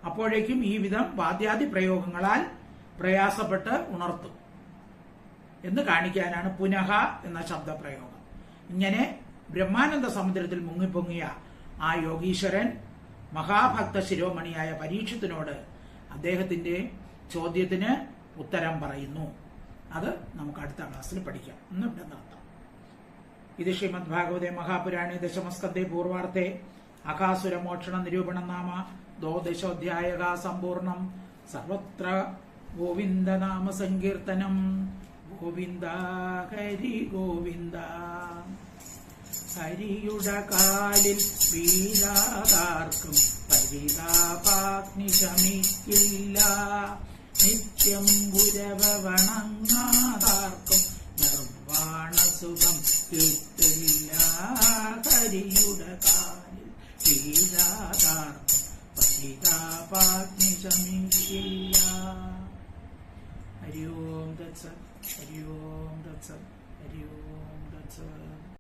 അപ്പോഴേക്കും ഈ വിധം വാദ്യാദി പ്രയോഗങ്ങളാൽ പ്രയാസപ്പെട്ട് ഉണർത്തും എന്ന് കാണിക്കാനാണ് പുനഃ എന്ന ശബ്ദപ്രയോഗം. ഇങ്ങനെ ബ്രഹ്മാനന്ദ സമുദ്രത്തിൽ മുങ്ങിപ്പൊങ്ങിയ ആ യോഗീശ്വരൻ മഹാഭക്ത ശിരോമണിയായ പരീക്ഷത്തിനോട് അദ്ദേഹത്തിന്റെ ചോദ്യത്തിന് ഉത്തരം പറയുന്നു. അത് നമുക്ക് അടുത്ത ക്ലാസ്സിൽ പഠിക്കാം. ഇന്ന് ഇവിടെ നിർത്താം. ഇത് ശ്രീമദ് ഭാഗവതേ മഹാപുരാണേ ദശമസ്കന്ധേ പൂർവാർദ്ധേ അകാസുരമോക്ഷണ നിരൂപണ നാമ ദ്വാദശോധ്യായ സമ്പൂർണം. സർവത്ര ഗോവിന്ദനാമ സങ്കീർത്തനം. ഗോവിന്ദ ഹരി ഗോവിന്ദ. ഹരിയുട കാലിൽ വീഴാതാർക്കും പരിതാപാഗ്നി ശമിക്കില്ല. നിത്യം ഗുരവ വണങ്ങാതാർക്കും നിർവാണ സുഖം കിട്ടില്ല. ഹരിയുടെ കാലിൽ വീഴാതാർക്കും പരിതാപാഗ്നി ശമിക്കില്ല. ഹരി ഓം തത്സത്, ഹരി ഓം തത്സത്, ഹരി ഓം തത്സത്.